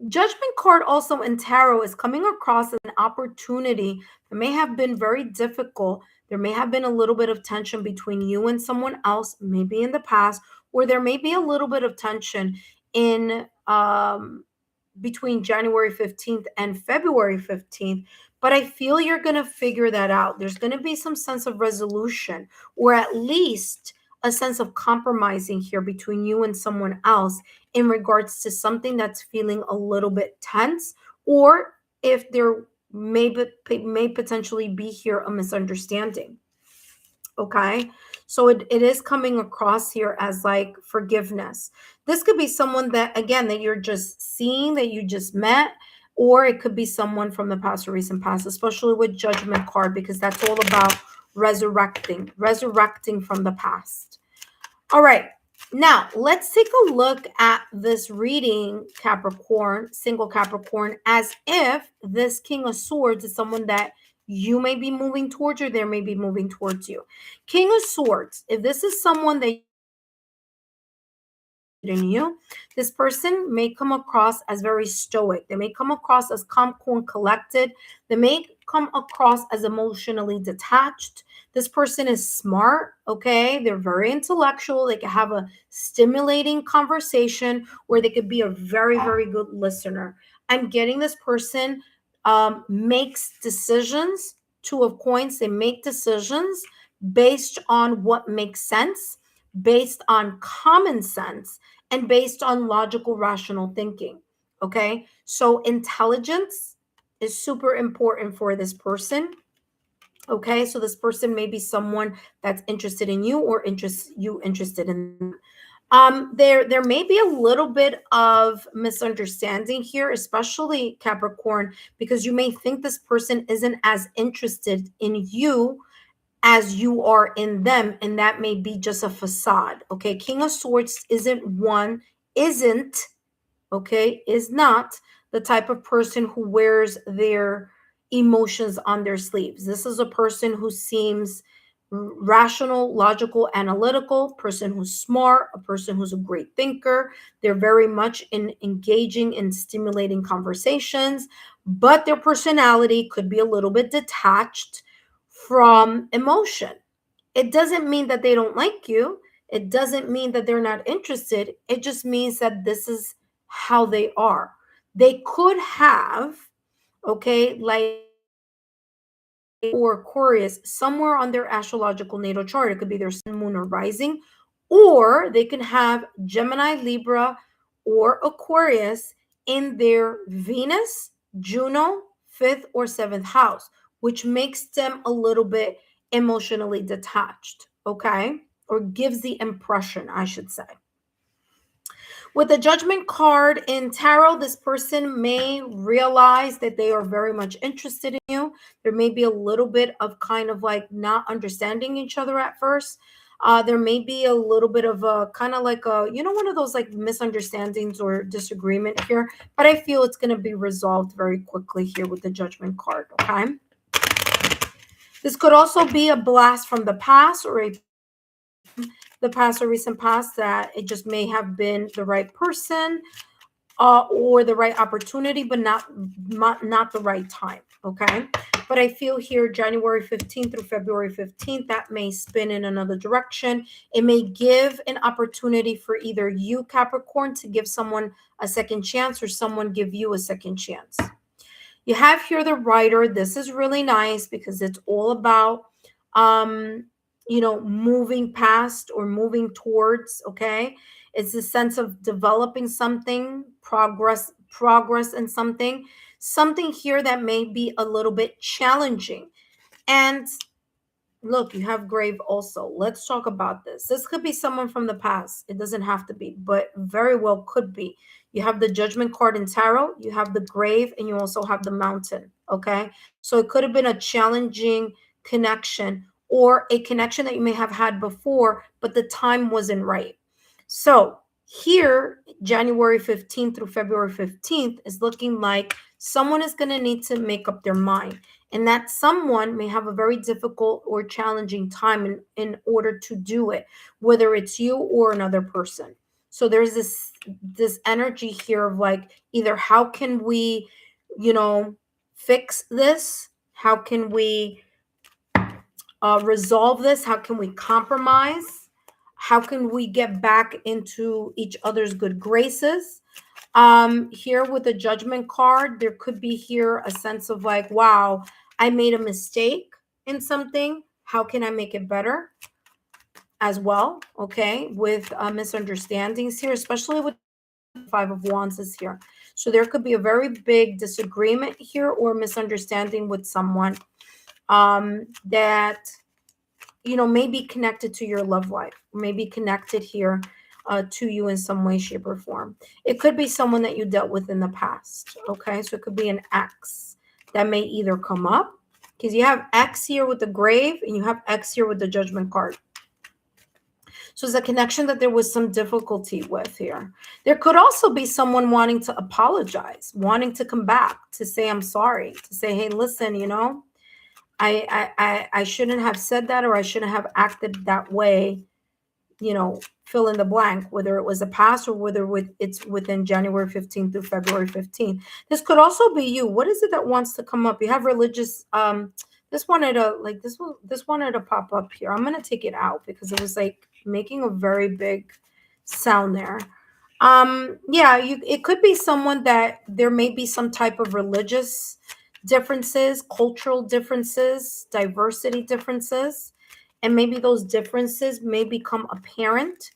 Judgment card also in tarot is coming across as an opportunity that may have been very difficult. There may have been a little bit of tension between you and someone else, maybe in the past, or there may be a little bit of tension in between January 15th and February 15th. But I feel you're going to figure that out. There's going to be some sense of resolution, or at least a sense of compromising here between you and someone else in regards to something that's feeling a little bit tense, or if there may potentially be here a misunderstanding. Okay. So it is coming across here as like forgiveness. This could be someone that, again, that you're just seeing, that you just met, or it could be someone from the past or recent past, especially with judgment card, because that's all about resurrecting from the past. All right. Now, let's take a look at this reading, Capricorn, single Capricorn, as if this King of Swords is someone that you may be moving towards, or they may be moving towards you. King of Swords, if this is someone that in you, this person may come across as very stoic. They may come across as calm, cool, and collected. They may come across as emotionally detached. This person is smart, okay? They're very intellectual. They can have a stimulating conversation, or they could be a very, very good listener. I'm getting this person makes decisions, two of coins. They make decisions based on what makes sense, based on common sense, and based on logical, rational thinking. Okay. So intelligence is super important for this person. Okay. So this person may be someone that's interested in you, or interested in them. There may be a little bit of misunderstanding here, especially Capricorn, because you may think this person isn't as interested in you as you are in them, and that may be just a facade. Okay, King of Swords isn't, okay, is not the type of person who wears their emotions on their sleeves. This is a person who seems rational, logical, analytical, person who's smart, a person who's a great thinker. They're very much in engaging in stimulating conversations, but their personality could be a little bit detached from emotion. It doesn't mean that they don't like you. It doesn't mean that they're not interested. It just means that this is how they are. They could have, okay, like, or Aquarius somewhere on their astrological natal chart. It could be their sun, moon, or rising, or they can have Gemini, Libra, or Aquarius in their Venus, Juno, fifth or seventh house, which makes them a little bit emotionally detached, okay? Or gives the impression, I should say. With the judgment card in tarot, this person may realize that they are very much interested in you. There may be a little bit of kind of like not understanding each other at first. There may be a little bit of a kind of like a, one of those like misunderstandings or disagreement here, but I feel it's going to be resolved very quickly here with the judgment card, okay? This could also be a blast from the past, or the past or recent past, that it just may have been the right person, or the right opportunity, but not the right time. Okay. But I feel here January 15th through February 15th, that may spin in another direction. It may give an opportunity for either you, Capricorn, to give someone a second chance, or someone give you a second chance. You have here the Rider. This is really nice because it's all about moving past or moving towards, okay? It's a sense of developing something, progress in something here that may be a little bit challenging. And look, you have grave also. Let's talk about this. This could be someone from the past. It doesn't have to be, but very well could be. You have the judgment card in tarot, you have the grave, and you also have the mountain. Okay. So it could have been a challenging connection or a connection that you may have had before, but the time wasn't right. So here, January 15th through February 15th is looking like someone is going to need to make up their mind. And that someone may have a very difficult or challenging time in order to do it, whether it's you or another person. So there's this energy here of like, either how can we, fix this? How can we resolve this? How can we compromise? How can we get back into each other's good graces? Here with the judgment card, there could be here a sense of like, wow, I made a mistake in something. How can I make it better as well? Okay, with misunderstandings here, especially with the Five of Wands is here. So there could be a very big disagreement here or misunderstanding with someone that may be connected to your love life, may be connected here to you in some way, shape, or form. It could be someone that you dealt with in the past. Okay, so it could be an ex that may either come up, because you have X here with the grave and you have X here with the judgment card. So it's a connection that there was some difficulty with here. There could also be someone wanting to apologize, wanting to come back, to say, I'm sorry, to say, hey, listen, I shouldn't have said that, or I shouldn't have acted that way, fill in the blank, whether it was a past or whether it's within January 15th through February 15th. This could also be you. What is it that wants to come up? You have religious, this wanted to pop up here. I'm going to take it out because it was like making a very big sound there. It could be someone that there may be some type of religious differences, cultural differences, diversity differences, and maybe those differences may become apparent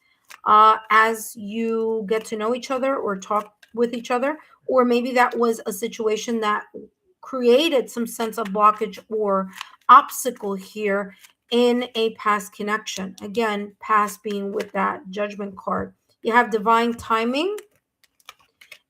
as you get to know each other or talk with each other, or maybe that was a situation that created some sense of blockage or obstacle here in a past connection. Again, past being with that judgment card. You have divine timing,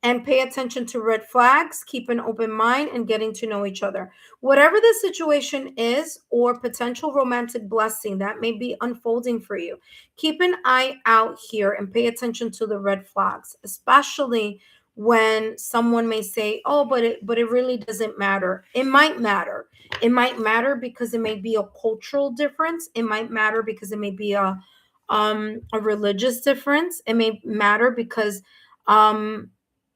and pay attention to red flags, keep an open mind, and getting to know each other. Whatever the situation is, or potential romantic blessing that may be unfolding for you, keep an eye out here and pay attention to the red flags, especially when someone may say, oh, but it really doesn't matter. It might matter. It might matter because it may be a cultural difference. It might matter because it may be a religious difference. It may matter because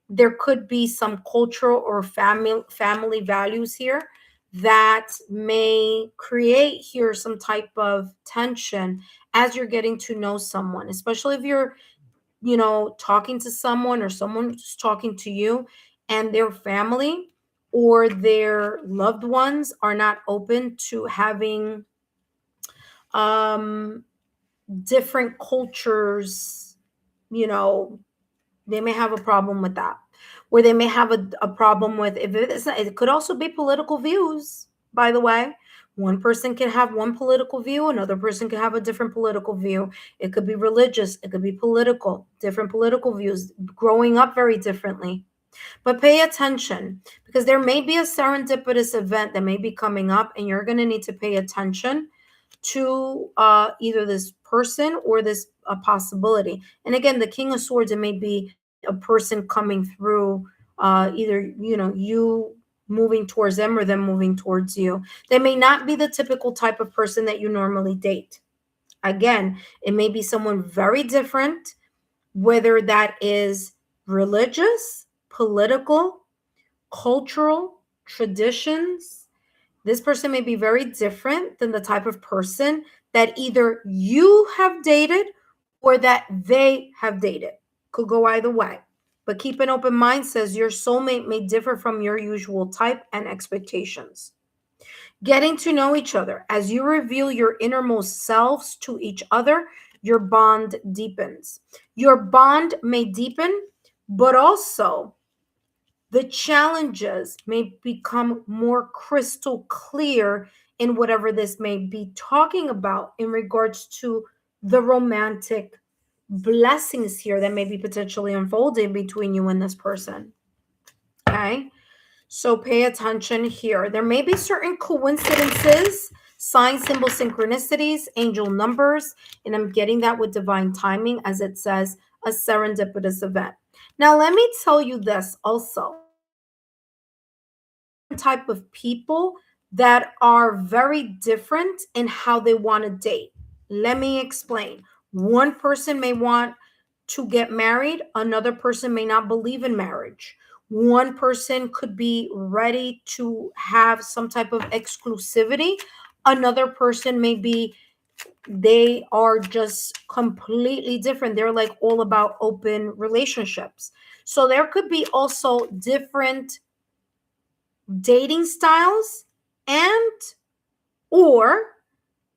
there could be some cultural or family values here that may create here some type of tension as you're getting to know someone, especially if you're talking to someone or someone's talking to you and their family or their loved ones are not open to having different cultures. They may have a problem with that, or they may have a problem with, if it could also be political views, by the way. One person can have one political view, another person can have a different political view. It could be religious, it could be political, different political views, growing up very differently. But pay attention, because there may be a serendipitous event that may be coming up, and you're going to need to pay attention to either this person or this possibility. And again, the King of Swords, it may be a person coming through, either you moving towards them or them moving towards you. They may not be the typical type of person that you normally date. Again, it may be someone very different, whether that is religious, political, cultural, traditions. This person may be very different than the type of person that either you have dated or that they have dated. Could go either way. But keep an open mind, says your soulmate may differ from your usual type and expectations. Getting to know each other. As you reveal your innermost selves to each other, your bond deepens. Your bond may deepen, but also the challenges may become more crystal clear in whatever this may be talking about in regards to the romantic blessings here that may be potentially unfolding between you and this person. Okay, so pay attention here. There may be certain coincidences, sign, symbol, synchronicities, angel numbers, and I'm getting that with divine timing, as it says, a serendipitous event. Now, let me tell you this also. Type of people that are very different in how they want to date. Let me explain. One person may want to get married, another person may not believe in marriage. One person could be ready to have some type of exclusivity, another person may be, they are just completely different. They're like all about open relationships. So there could be also different dating styles and or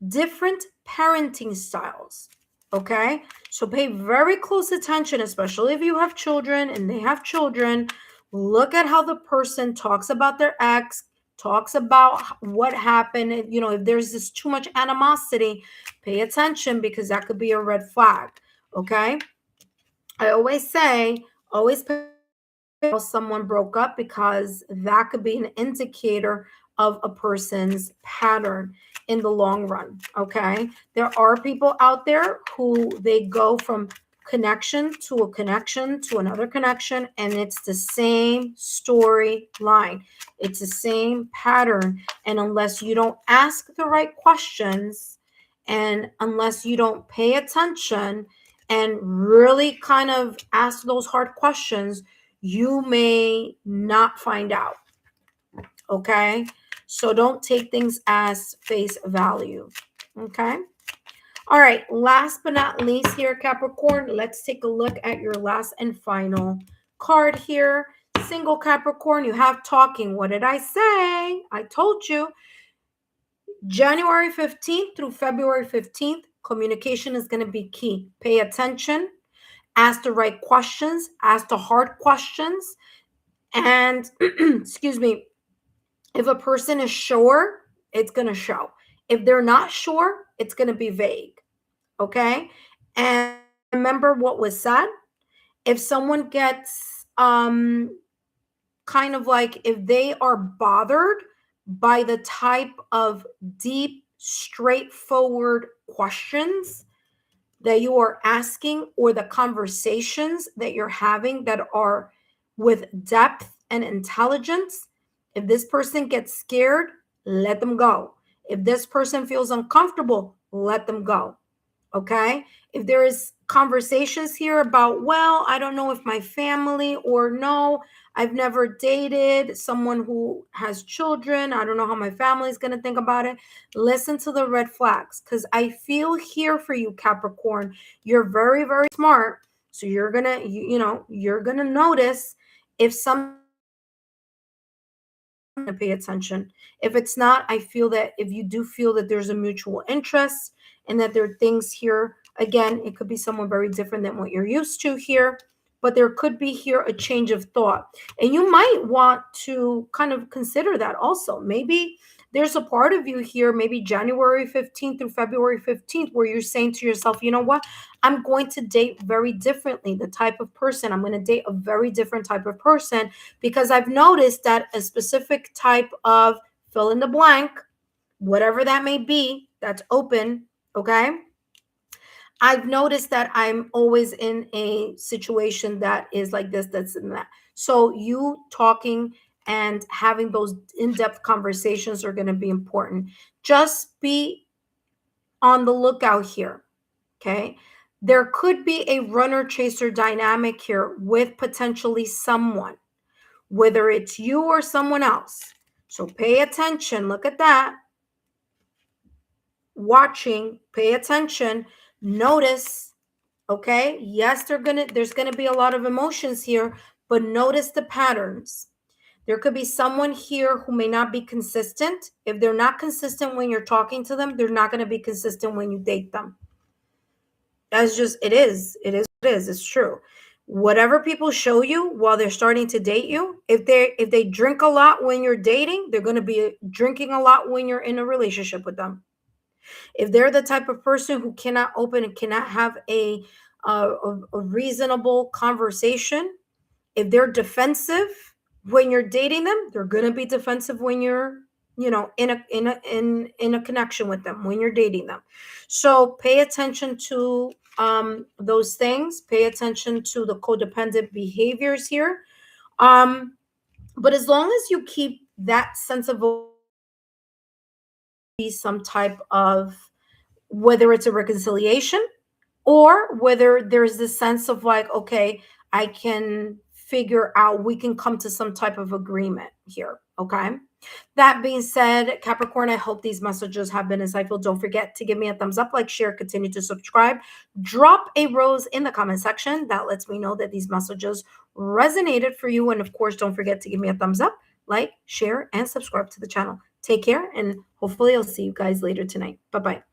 different parenting styles. Okay, so pay very close attention, especially if you have children and they have children. Look at how the person talks about their ex, talks about what happened. If there's this too much animosity, pay attention, because that could be a red flag. Okay, I always say, always pay someone broke up, because that could be an indicator of a person's pattern in the long run. Okay, there are people out there who they go from connection to a connection to another connection, and it's the same storyline, it's the same pattern. And unless you don't ask the right questions, and unless you don't pay attention and really kind of ask those hard questions, you may not find out. Okay, so don't take things as face value. Okay, all right, last but not least here, Capricorn, let's take a look at your last and final card here. Single Capricorn, you have talking. What did I say? I told you. January 15th through February 15th, communication is going to be key. Pay attention, ask the right questions, ask the hard questions. And excuse me, if a person is sure, it's going to show. If they're not sure, it's going to be vague. Okay. And remember what was said. If someone gets kind of like, if they are bothered by the type of deep, straightforward questions that you are asking, or the conversations that you're having that are with depth and intelligence, if this person gets scared, let them go. If this person feels uncomfortable, let them go. Okay, if there is conversations here about, well, I don't know if my family, or no, I've never dated someone who has children, I don't know how my family is going to think about it, listen to the red flags, because I feel here for you, Capricorn. You're very, very smart, so you're gonna you're gonna notice if some, to pay attention. If it's not, I feel that if you do feel that there's a mutual interest and that there are things here, again, it could be someone very different than what you're used to here, but there could be here a change of thought. And you might want to kind of consider that also. Maybe there's a part of you here, maybe January 15th through February 15th, where you're saying to yourself, you know what? I'm going to date very differently. The type of person, I'm going to date a very different type of person, because I've noticed that a specific type of fill in the blank, whatever that may be, that's open. Okay. I've noticed that I'm always in a situation that is like this, that's in that. So you talking and having those in-depth conversations are going to be important. Just be on the lookout here. Okay. There could be a runner chaser dynamic here with potentially someone, whether it's you or someone else. So pay attention. Look at that. Watching, pay attention, notice. Okay. Yes, there's gonna be a lot of emotions here, but notice the patterns. There could be someone here who may not be consistent. If they're not consistent when you're talking to them, they're not going to be consistent when you date them. That's just it is. It is. It's true. Whatever people show you while they're starting to date you, if they drink a lot when you're dating, they're going to be drinking a lot when you're in a relationship with them. If they're the type of person who cannot open and cannot have a reasonable conversation, if they're defensive when you're dating them, they're going to be defensive when you're, in a connection with them, when you're dating them. So pay attention to those things. Pay attention to the codependent behaviors here. um but as long as you keep that sense of some type of, whether it's a reconciliation or whether there's this sense of like, okay, I can figure out, we can come to some type of agreement here. Okay. That being said, Capricorn, I hope these messages have been insightful. Don't forget to give me a thumbs up, like, share, continue to subscribe. Drop a rose in the comment section. That lets me know that these messages resonated for you. And of course, don't forget to give me a thumbs up, like, share, and subscribe to the channel. Take care, and hopefully I'll see you guys later tonight. Bye-bye.